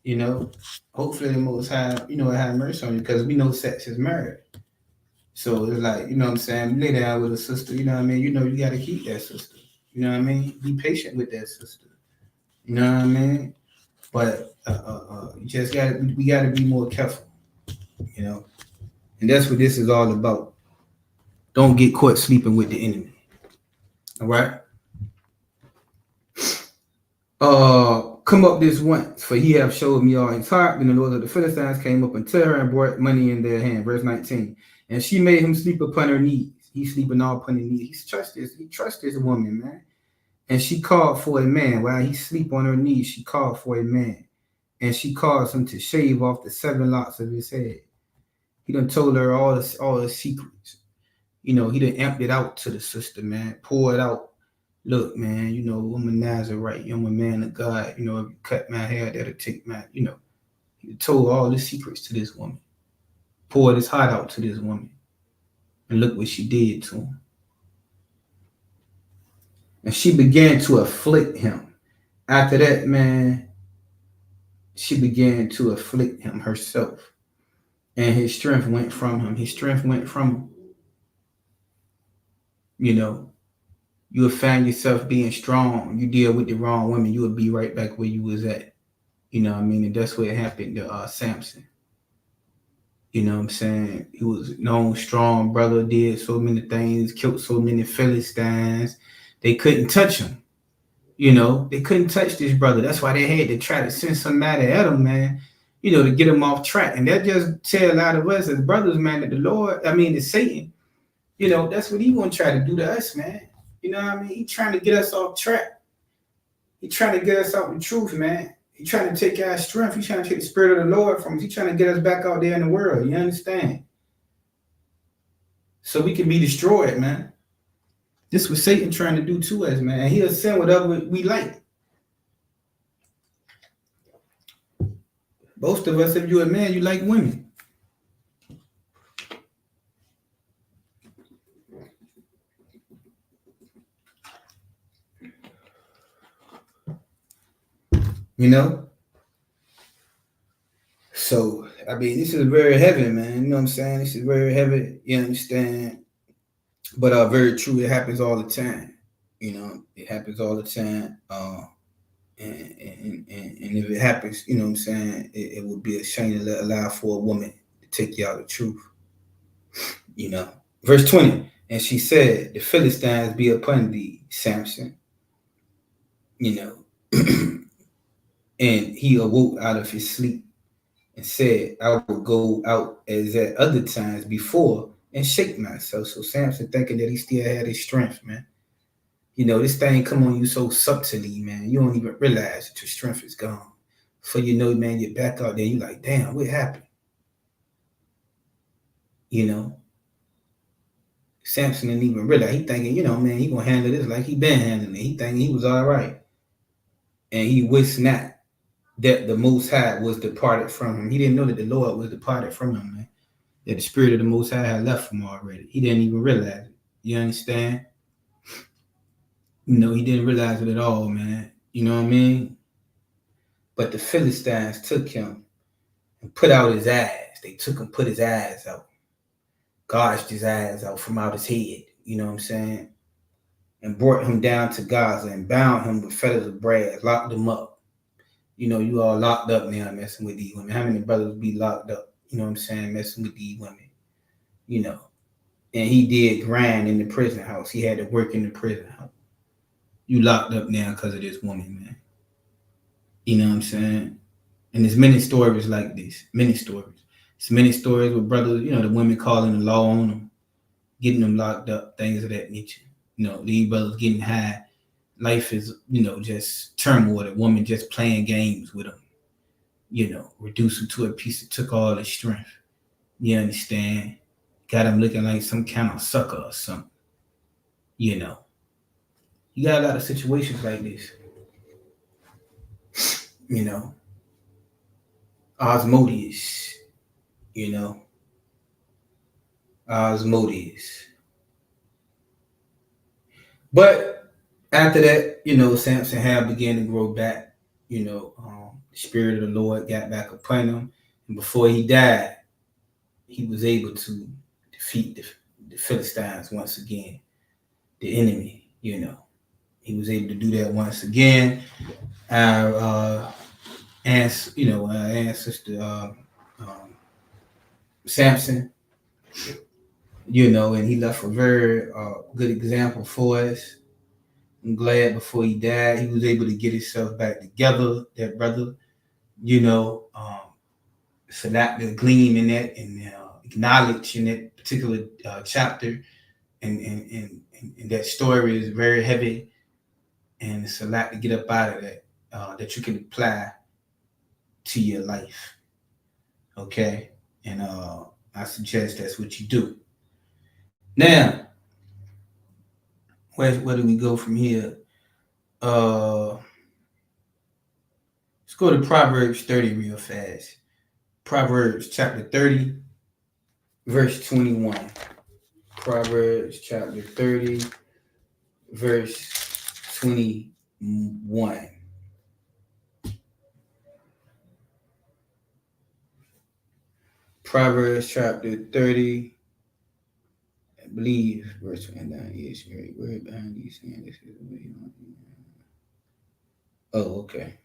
D: You know, hopefully the Most High, you know, have mercy on you, because we know sex is marriage. So it's like, you know what I'm saying? You lay down with a sister, you know what I mean? You know, you got to keep that sister. You know what I mean? Be patient with that sister. You know what I mean? But you just we gotta be more careful, you know. And that's what this is all about. Don't get caught sleeping with the enemy. All right. Come up this once, for he have showed me all his heart. When the Lord of the Philistines came up unto her and brought money in their hand. Verse 19. And she made him sleep upon her knees. He sleeping all upon his knees. He trusts this woman, man. And she called for a man. While he sleep on her knees, she called for a man. And she caused him to shave off the 7 locks of his head. He done told her all the secrets. You know, he done amped it out to the sister, man. Pour it out. Look, man, you know, I'm a Nazarite. I'm a man of God. You know, if you cut my hair, that'll take my, you know. He told all the secrets to this woman. Poured his heart out to this woman. And look what she did to him. And she began to afflict him. After that, man, she began to afflict him herself. And his strength went from him. His strength went from him. You know, you will find yourself being strong. You deal with the wrong woman, you will be right back where you was at. You know what I mean? And that's what happened to Samson. You know what I'm saying? He was known strong brother, did so many things, killed so many Philistines. They couldn't touch him. You know, they couldn't touch this brother. That's why they had to try to send somebody at him, man, you know, to get him off track. And that just tell a lot of us as brothers, man, that the Satan, you know, that's what he gonna try to do to us, man. You know what I mean? He trying to get us off track. He trying to get us off the truth, man. He trying to take our strength. He trying to take the spirit of the Lord from us. He trying to get us back out there in the world. You understand? So we can be destroyed, man. This was Satan trying to do to us, man. He'll send whatever we like. Most of us, if you're a man, you like women. You know? So, I mean, this is very heavy, man. You know what I'm saying? This is very heavy. You understand? But very true. It happens all the time. You know, it happens all the time. And if it happens, you know what I'm saying, it would be a shame to allow for a woman to take you out the truth. You know. Verse 20. And she said, the Philistines be upon thee, Samson. You know. And he awoke out of his sleep and said, I will go out as at other times before and shake myself. So Samson thinking that he still had his strength, man. You know, this thing come on you so subtly, man. You don't even realize that your strength is gone. So you know, man, you're back out there. You're like, damn, what happened? You know? Samson didn't even realize. He thinking, you know, man, he gonna handle this like he been handling it. He thinking he was all right. And he wist not that the Most High was departed from him. He didn't know that the Lord was departed from him, man. That the spirit of the Most High had left him already. He didn't even realize it. You understand? You know, he didn't realize it at all, man. You know what I mean? But the Philistines took him and put out his eyes. They took him, put his eyes out. Gouged his eyes out from out his head. You know what I'm saying? And brought him down to Gaza and bound him with fetters of brass, locked him up. You know, you all locked up now messing with these women. How many brothers be locked up? You know what I'm saying? Messing with these women. You know. And he did grind in the prison house. He had to work in the prison house. You locked up now because of this woman, man. You know what I'm saying? And there's many stories like this. Many stories. There's many stories with brothers, you know, the women calling the law on them, getting them locked up, things of that nature. You know, these brothers getting high. Life is, you know, just turmoil. A woman just playing games with them. You know, reduce him to a piece that took all his strength. You understand? Got him looking like some kind of sucker or something. You know. You got a lot of situations like this. You know. Osmodes. You know. Osmodes. But after that, you know, Samson had began to grow back. You know, the spirit of the Lord got back upon him. And before he died, he was able to defeat the Philistines once again. The enemy, you know. He was able to do that once again. ancestor Samson, and he left a very good example for us. I'm glad before he died, he was able to get himself back together, that brother, so that the gleam in that and acknowledge in that particular chapter and that story is very heavy, and it's a lot to get up out of that that you can apply to your life. Okay, and I suggest that's what you do. Now, where do we go from here? Let's go to Proverbs 30 real fast. Proverbs chapter 30, verse 21. Proverbs chapter 30, verse 21. Proverbs chapter 30, I believe, verse 29. Yes, great word behind these things. This is the way you want to. Oh, okay.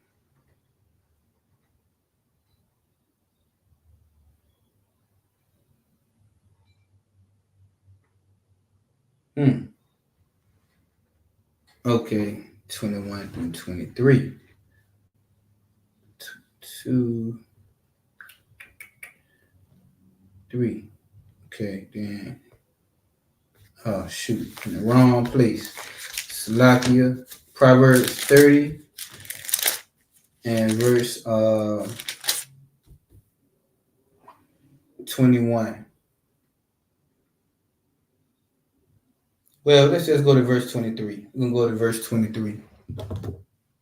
D: Okay, 21 through 23. 2, 3. Okay, then. Oh, shoot. In the wrong place. Salakia. Proverbs 30 and verse 21. Well, let's just go to verse 23. We're going to go to verse 23.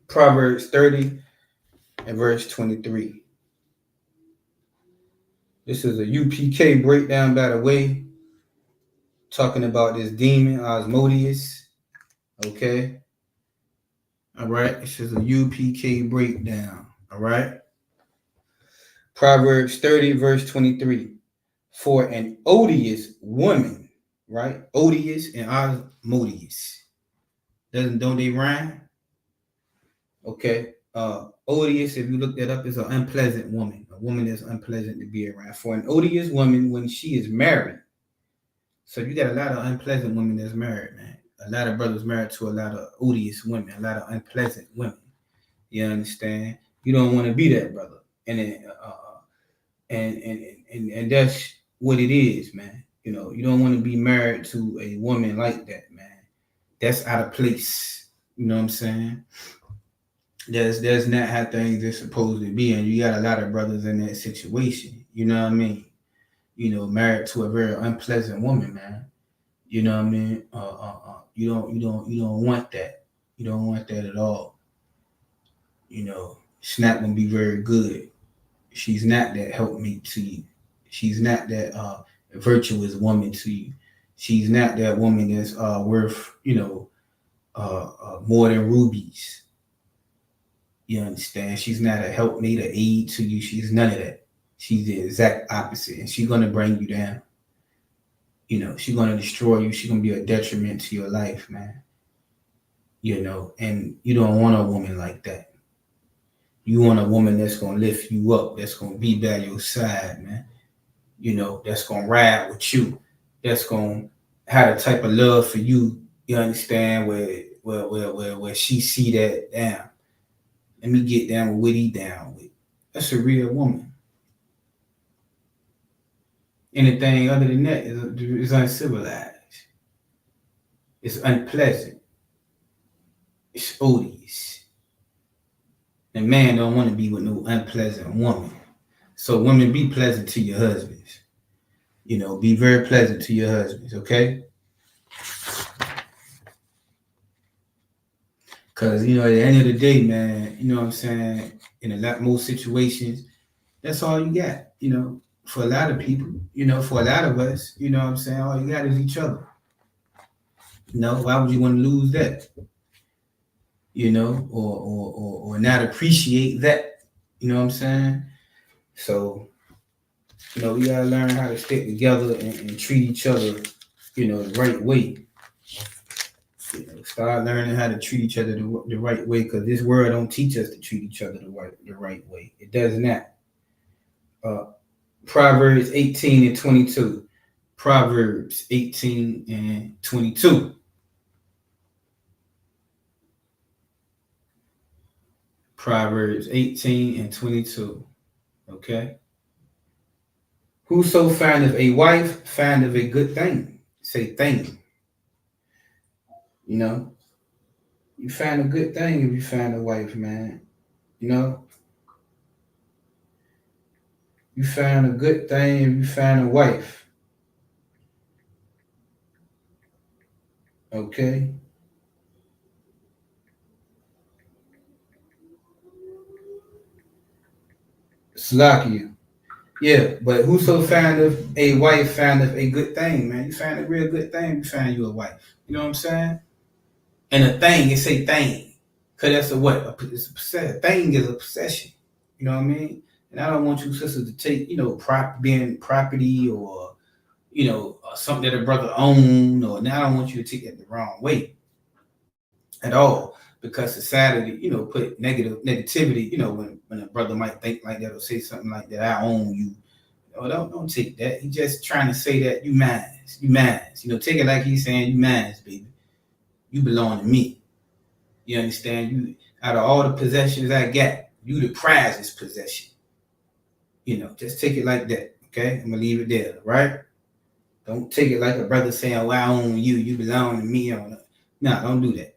D: Proverbs 30 and verse 23. This is a UPK breakdown, by the way, talking about this demon, Asmodeus. Okay? All right? This is a UPK breakdown. All right? Proverbs 30, verse 23. For an odious woman, right? Odious and Asmodeus. Don't they rhyme? Okay. Odious, if you look that up, is an unpleasant woman. A woman that's unpleasant to be around. For an odious woman when she is married. So you got a lot of unpleasant women that's married, man. A lot of brothers married to a lot of odious women, a lot of unpleasant women. You understand? You don't want to be that brother. And and that's what it is, man. You don't want to be married to a woman like that, man. That's out of place. You know what I'm saying? That's not how things are supposed to be, and you got a lot of brothers in that situation. You know what I mean? Married to a very unpleasant woman, man. You know what I mean? You don't want that. You don't want that at all. It's not gonna be very good. She's not that helpmate to you. She's not that virtuous woman to you. She's not that woman that's worth more than rubies. You understand? She's not a helpmate, an aid to you. She's none of that. She's the exact opposite, and she's gonna bring you down. She's gonna destroy you. She's gonna be a detriment to your life, man. And you don't want a woman like that. You want a woman that's gonna lift you up, that's gonna be by your side, man. That's gonna ride with you. That's gonna have a type of love for you. You understand? Where she see that, damn, let me get down with what he down with. That's a real woman. Anything other than that is uncivilized. It's unpleasant. It's odious. And man don't want to be with no unpleasant woman. So women, be pleasant to your husbands. Be very pleasant to your husbands, okay? Because, at the end of the day, man, you know what I'm saying? In most situations, that's all you got, for a lot of people, for a lot of us, you know what I'm saying? All you got is each other. Why would you want to lose that? Or not appreciate that. You know what I'm saying? So, we gotta learn how to stick together and treat each other, the right way. Start learning how to treat each other the right way, because this world don't teach us to treat each other the right way. It does not. Proverbs 18 and 22. Proverbs 18 and 22. Proverbs 18 and 22. Okay. Whoso findeth a wife findeth a good thing. Say thing. You know, you find a good thing if you find a wife, man. You know, you find a good thing if you find a wife. Okay. Slakia. Yeah, but whoso findeth a wife findeth a good thing, man. You find a real good thing, you find you a wife. You know what I'm saying? And a thing, it say thing. Because that's a what? It's a possession. Thing is a possession. You know what I mean? And I don't want you sisters to take, being property or, something that a brother owned. Or now I don't want you to take it the wrong way at all. Because society, put negativity, when a brother might think like that or say something like that, I own you. Don't take that. He's just trying to say that you mine. Take it like he's saying you mine, baby. You belong to me. You understand? You, out of all the possessions I got, you the prizest possession. Just take it like that. Okay? I'm gonna leave it there, right? Don't take it like a brother saying, well, I own you, you belong to me. No, don't do that.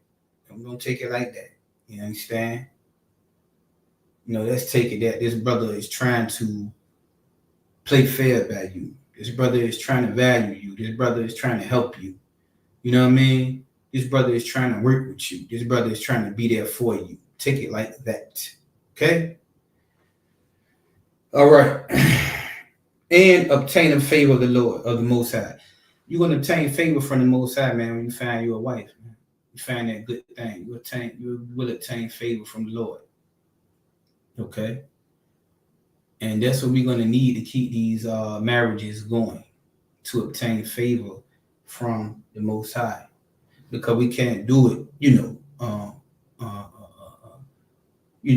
D: Don't take it like that. You understand? Let's take it that this brother is trying to play fair by you. This brother is trying to value you. This brother is trying to help you. You know what I mean? This brother is trying to work with you. This brother is trying to be there for you. Take it like that. Okay? All right. And obtain a favor of the Lord, of the Most High. You're going to obtain favor from the Most High, man, when you find you a wife, man. You find that good thing. You will obtain favor from the Lord. Okay? And that's what we're going to need to keep these marriages going, to obtain favor from the Most High. Because we can't do it,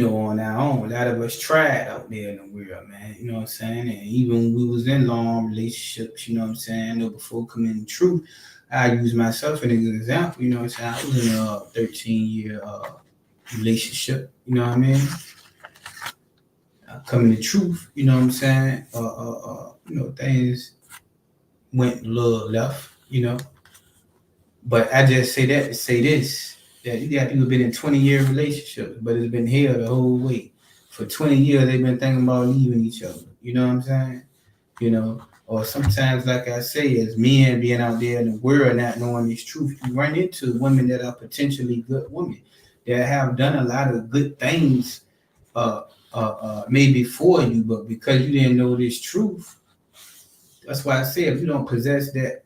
D: on our own. A lot of us tried out there in the world, man. You know what I'm saying? And even when we was in long relationships, you know what I'm saying? Before coming to truth, I use myself as an example. You know what I'm saying? I was in a 13-year relationship. You know what I mean? Coming to truth, you know what I'm saying? Things went a little left, But I just say that to say this, that you got people been in 20-year relationships, but it's been hell the whole way. For 20 years, they've been thinking about leaving each other. You know what I'm saying? Or sometimes, like I say, as men being out there in the world not knowing this truth, you run into women that are potentially good women that have done a lot of good things maybe for you, but because you didn't know this truth, that's why I say if you don't possess that,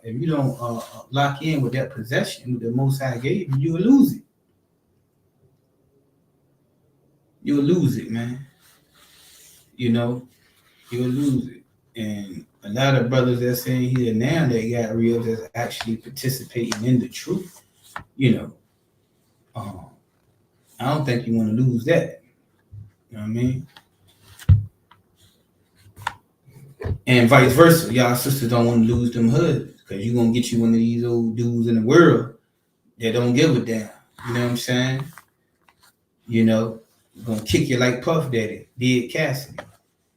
D: if you don't lock in with that possession the Most High gave you, you will lose it. You will lose it, man. You will lose it. And a lot of brothers that's saying here now that got real that's actually participating in the truth, I don't think you want to lose that. You know what I mean? And vice versa. Y'all sisters don't want to lose them husbands because you're going to get you one of these old dudes in the world that don't give a damn. You know what I'm saying? Going to kick you like Puff Daddy did Cassidy.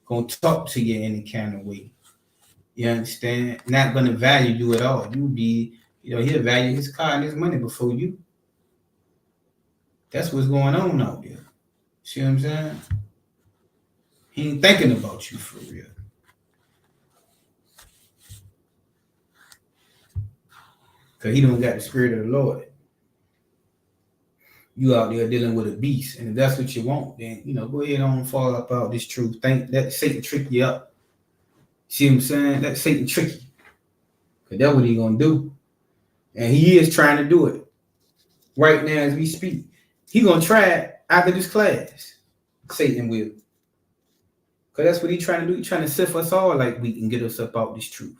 D: Going to talk to you any kind of way. You understand? Not going to value you at all. You'll be, he'll value his car and his money before you. That's what's going on out there. See what I'm saying? He ain't thinking about you for real. Because he don't got the spirit of the Lord. You out there dealing with a beast. And if that's what you want, then, go ahead on and fall up out this truth. Let Satan trick you up. See what I'm saying? Let Satan trick you. Because that's what he's going to do. And he is trying to do it right now as we speak. He's going to try it after this class. Satan will. Because that's what he's trying to do. He's trying to sift us all like we can get us up out this truth.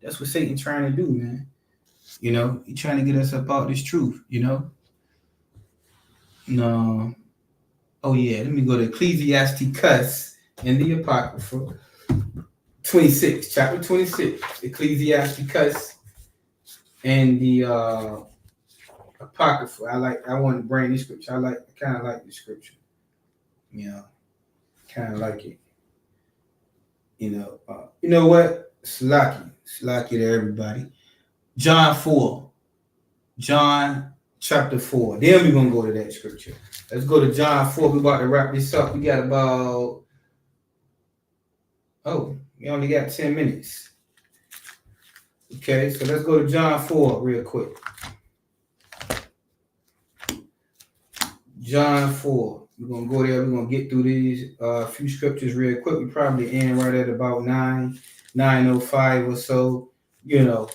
D: That's what Satan's trying to do, man. You know, he trying to get us about this truth, you know. No. Oh yeah, let me go to Ecclesiasticus in the Apocrypha. 26, chapter 26, Ecclesiasticus and the Apocrypha. I want to bring this scripture. I kind of like the scripture. You know, kind of like it. You know what? Slaki to everybody. John chapter 4. Then we're gonna go to that scripture. Let's go to John 4. We're about to wrap this up. We got about we only got 10 minutes. Okay, so let's go to John 4 real quick. John 4. We're gonna go there. We're gonna get through these few scriptures real quick. We probably end right at about 9:05 or so. You know,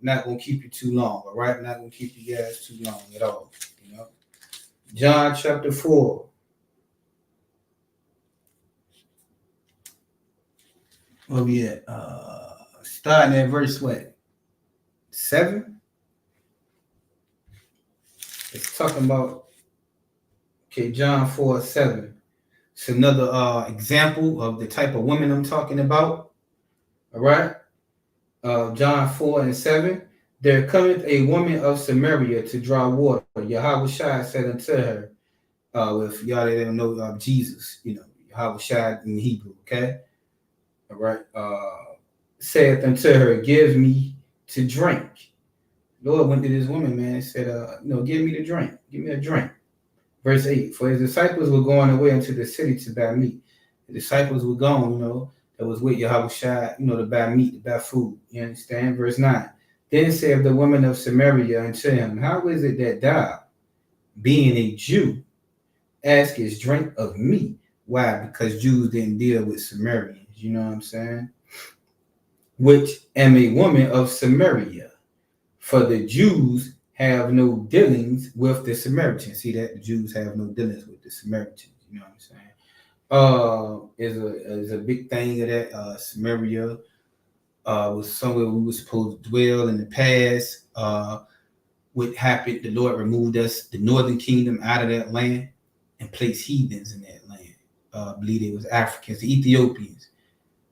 D: not gonna keep you too long, all right? Not gonna keep you guys too long at all. You know, John chapter 4. Where we at? Starting at verse what? 7. It's talking about John 4:7. It's another example of the type of women I'm talking about. All right. John 4:7. There cometh a woman of Samaria to draw water. Yahweh said unto her, if y'all that don't know Jesus, you know, Yahweh in Hebrew, okay? All right. Saith unto her, give me to drink. Lord went to this woman, man, and said, give me to drink. Give me a drink. Verse 8, for his disciples were going away into the city to buy meat. The disciples were gone, that was with Yahweh, to buy meat, to buy food. You understand? Verse 9, then said the woman of Samaria unto him, how is it that thou, being a Jew, askest drink of me? Why? Because Jews didn't deal with Samaritans. You know what I'm saying? Which am a woman of Samaria. For the Jews have no dealings with the Samaritans. See that? The Jews have no dealings with the Samaritans. You know what I'm saying? Is a big thing of that. Samaria was somewhere we were supposed to dwell in the past. What happened? The Lord removed us, the northern kingdom, out of that land and placed heathens in that land. I believe it was Africans, the Ethiopians.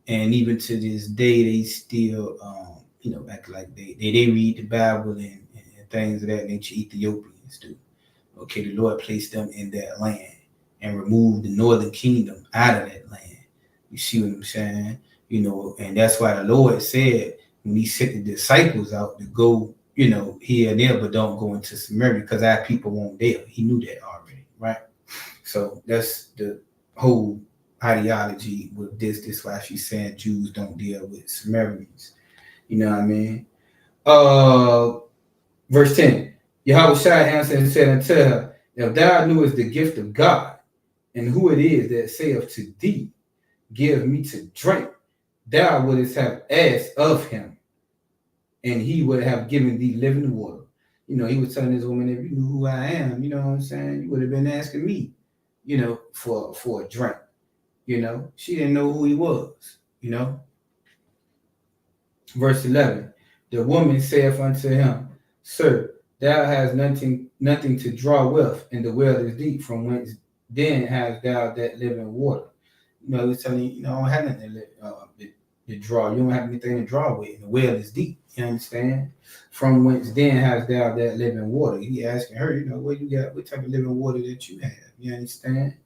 D: And even to this day, they still, act like they read the Bible and things of that nature. Ethiopians do. Okay, the Lord placed them in that land and removed the northern kingdom out of that land. You see what I'm saying? And that's why the Lord said when he sent the disciples out to go, here and there, but don't go into Samaria because our people won't there. He knew that already, right? So that's the whole ideology with this. This is why she's saying Jews don't deal with Samaritans. You know what I mean? Verse 10, Yahweh answered and said unto her, if thou knewest the gift of God, and who it is that saith to thee, give me to drink, thou wouldst have asked of him, and he would have given thee living water. He was telling this woman, if you knew who I am, you know what I'm saying, you would have been asking me, for a drink. She didn't know who he was, Verse 11, the woman saith unto him, Sir, thou hast nothing to draw with, and the well is deep, from whence then hast thou that living water. He was telling you, I don't have nothing to draw. You don't have anything to draw with, and the well is deep. You understand? From whence then hast thou that living water. He asking her, what you got, what type of living water that you have. You understand?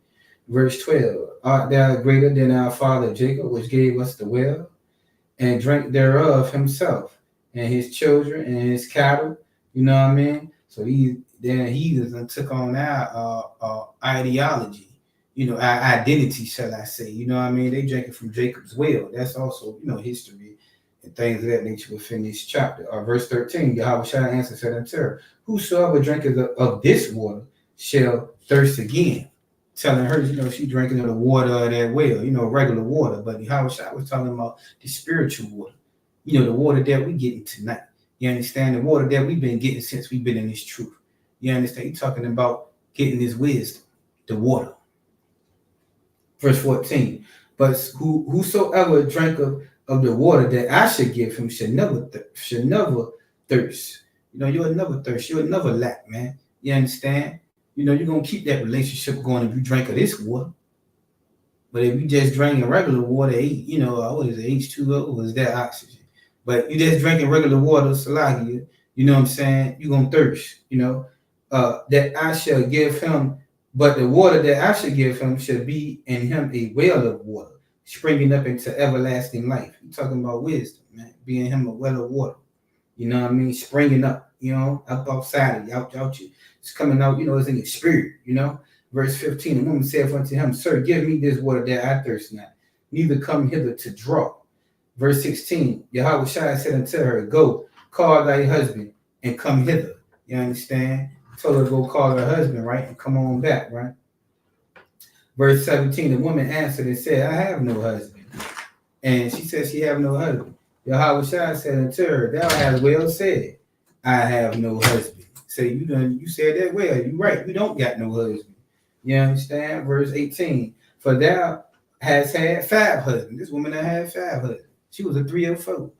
D: Verse 12, art thou greater than our father Jacob, which gave us the well, and drank thereof himself, and his children, and his cattle? You know what I mean? So he took on our ideology, our identity, shall I say. You know what I mean? They drinking from Jacob's well. That's also, history and things of that nature within this chapter. Verse 13, Yahweh answered said unto her, whosoever drinketh of this water shall thirst again. Telling her, she drinking of the water of that well, regular water. But Yahweh was talking about the spiritual water, the water that we getting tonight. You understand? The water that we've been getting since we've been in this truth. You understand? He's talking about getting this wisdom, the water. Verse 14, but whosoever drank of the water that I should give him should never thirst. You know, you'll never thirst. You'll never lack, man. You understand? You know, you're going to keep that relationship going if you drink of this water. But if you just drinking regular water, you know, what is it, H2O, or is that oxygen? But you just drinking regular water, Salagia, you know what I'm saying? You're going to thirst, you know. That I shall give him, but the water that I shall give him shall be in him a well of water, springing up into everlasting life. You're talking about wisdom, man. Being him a well of water. You know what I mean? Springing up, you know, up outside of you, out you. It's coming out, you know, it's in your spirit, you know. Verse 15, the woman said unto him, Sir, give me this water that I thirst not, neither come hither to draw. Verse 16, Yahweh said unto her, Go, call thy husband, and come hither. You understand? Told her to go call her husband, right, and come on back, right? Verse 17, the woman answered and said, I have no husband. And she said she have no husband. Yahweh said unto her, Thou hast well said, I have no husband. Say, you said that well. You right. You don't got no husband. You understand? Verse 18. For thou hast had 5 husbands. This woman that had 5 husbands. She was a 3 or 4.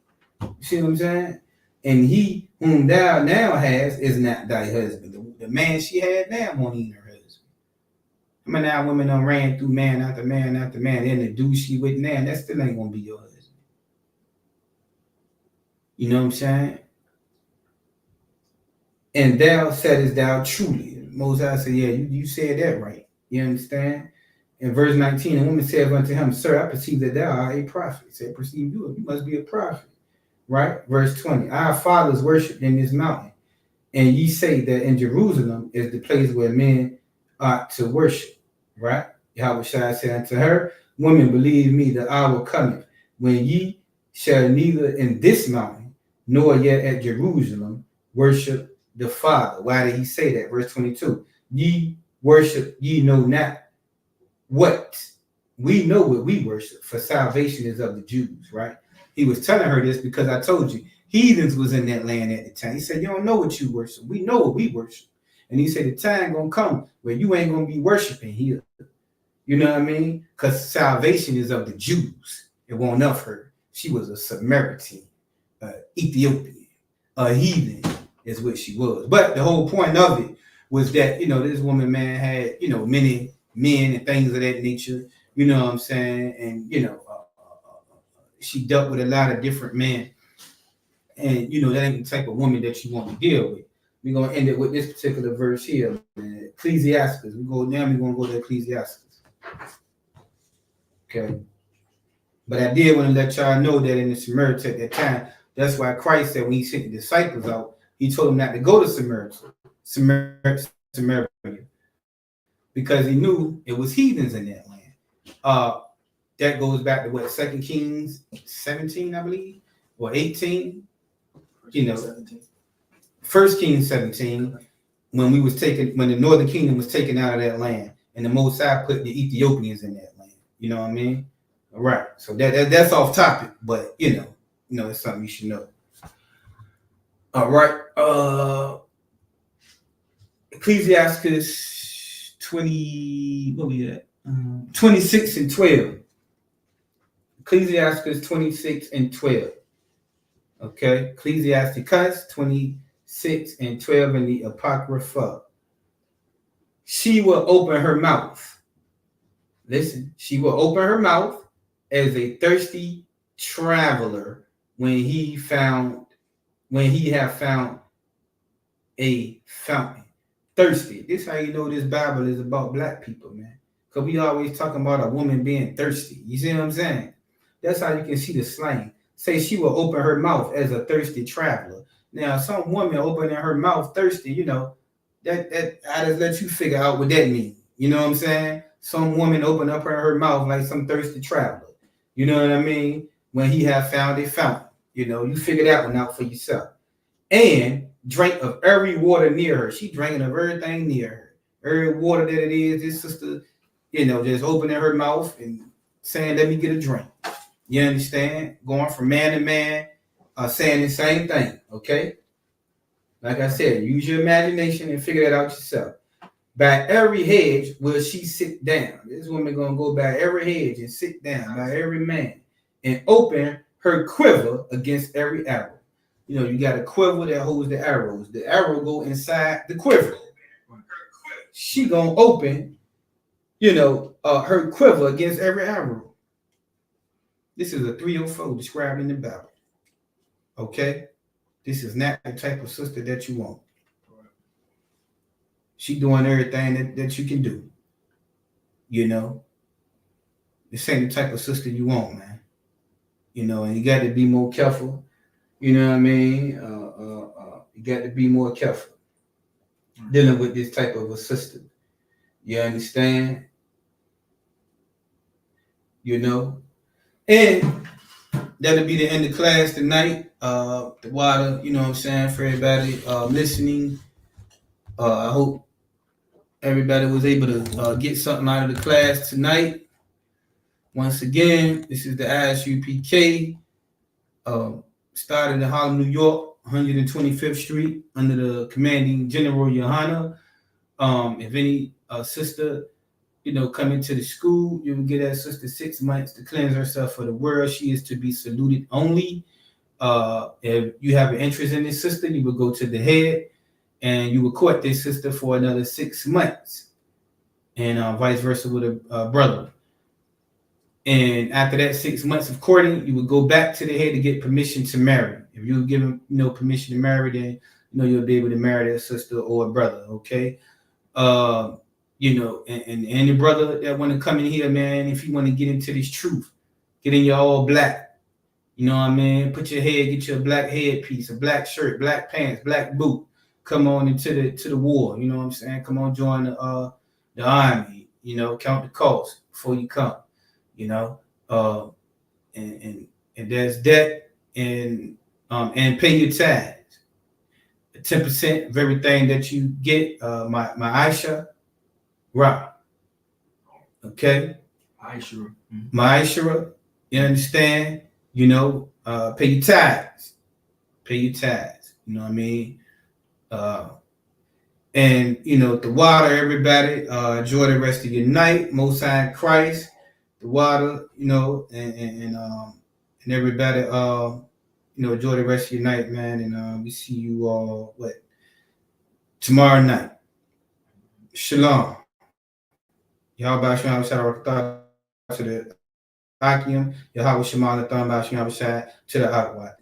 D: You see what I'm saying? And he whom thou now hast is not thy husband. The man she had now won't even her husband. I mean, now women done ran through man after man after man. And the dude she with now, that still ain't gonna be your husband. You know what I'm saying? And thou saidest thou truly. Moses said, yeah, you said that right. You understand? In verse 19, the woman said unto him, Sir, I perceive that thou art a prophet. He said, perceive you must be a prophet. Right? Verse 20, our fathers worshipped in this mountain, and ye say that in Jerusalem is the place where men ought to worship. Right? Yahweh said unto her, Woman, believe me, the hour cometh when ye shall neither in this mountain nor yet at Jerusalem worship the Father. Why did he say that? Verse 22. Ye worship, ye know not what. We know what we worship, for salvation is of the Jews, right? He was telling her this because I told you, heathens was in that land at the time. He said, you don't know what you worship. We know what we worship. And he said, the time gonna come where you ain't gonna be worshiping here. You know what I mean? Because salvation is of the Jews. It won't of her. She was a Samaritan, Ethiopian, a heathen is what she was. But the whole point of it was that, you know, this woman, man, had, you know, many men and things of that nature, you know what I'm saying? And, you know, she dealt with a lot of different men. And, you know, that ain't the type of woman that you want to deal with. We're going to end it with this particular verse here, man. Ecclesiastes. We're going to go to Ecclesiastes. Okay. But I did want to let y'all know that in the Samaritan at that time, that's why Christ said when he sent the disciples out, he told them not to go to Samaria, because he knew it was heathens in that land. That goes back to what, 2 Kings 17, I believe, or 18. You know, 1 Kings 17, when the northern kingdom was taken out of that land, and the Most High put the Ethiopians in that land. You know what I mean? All right. So that's off topic, but you know, it's something you should know. All right. Ecclesiastes 20, what we at? 26 and 12. Ecclesiastes 26 and 12. Okay. Ecclesiastes 26 and 12 in the Apocrypha. She will open her mouth. Listen, she will open her mouth as a thirsty traveler when he have found a fountain. Thirsty. This is how you know this Bible is about black people, man. Because we always talking about a woman being thirsty. You see what I'm saying? That's how you can see the slang. Say she will open her mouth as a thirsty traveler. Now, some woman opening her mouth thirsty, you know, that I just let you figure out what that means. You know what I'm saying? Some woman open up her mouth like some thirsty traveler. You know what I mean? When he have found a fountain. You know, you figure that one out for yourself. And drink of every water near her. She drinking of everything near her. Every water that it is, this sister, you know, just opening her mouth and saying, let me get a drink. You understand? Going from man to man, saying the same thing, okay? Like I said, use your imagination and figure that out yourself. By every hedge will she sit down. This woman gonna go by every hedge and sit down by every man and open her quiver against every arrow. You know, you got a quiver that holds the arrows. The arrow go inside the quiver. She gonna open, you know, her quiver against every arrow. This is a 304 described in the Bible. Okay? This is not the type of sister that you want. She doing everything that you can do. You know? This ain't the type of sister you want, man. You know, and you got to be more careful. You know what I mean? You got to be more careful dealing with this type of a sister. You understand? You know? And that'll be the end of class tonight. The water, you know what I'm saying, for everybody listening. I hope everybody was able to get something out of the class tonight. Once again, this is the ISUPK. Started in Harlem, New York, 125th Street, under the commanding General Johanna. If any sister, you know, come into the school, you will get that sister 6 months to cleanse herself for the world. She is to be saluted only. If you have an interest in this sister, you will go to the head and you will court this sister for another 6 months, and vice versa with a brother. And after that 6 months of courting, you would go back to the head to get permission to marry. If you give him, you know, permission to marry, then you know you'll be able to marry that sister or a brother. Okay. You know, and any brother that want to come in here, man, if you want to get into this truth, get in your all black. You know what I mean? Put your head, get you a black headpiece, a black shirt, black pants, black boot. Come on into the war. You know what I'm saying? Come on, join the army. You know, count the cost before you come. You know, and there's debt and pay your tithes. 10% of everything that you get. My Aisha, right? Okay,
E: Aisha.
D: My Aisha, you understand? You know, pay your tithes. Pay your tithes. You know what I mean? And you know, the water, everybody. Enjoy the rest of your night. Most High in Christ. The water, you know, and everybody, you know, enjoy the rest of your night, man. And we see you all tomorrow night. Shalom. Yahweh Shalom, shout out to the Akim. Yahweh Shema, the Thumb, Shalom, to the Akwat.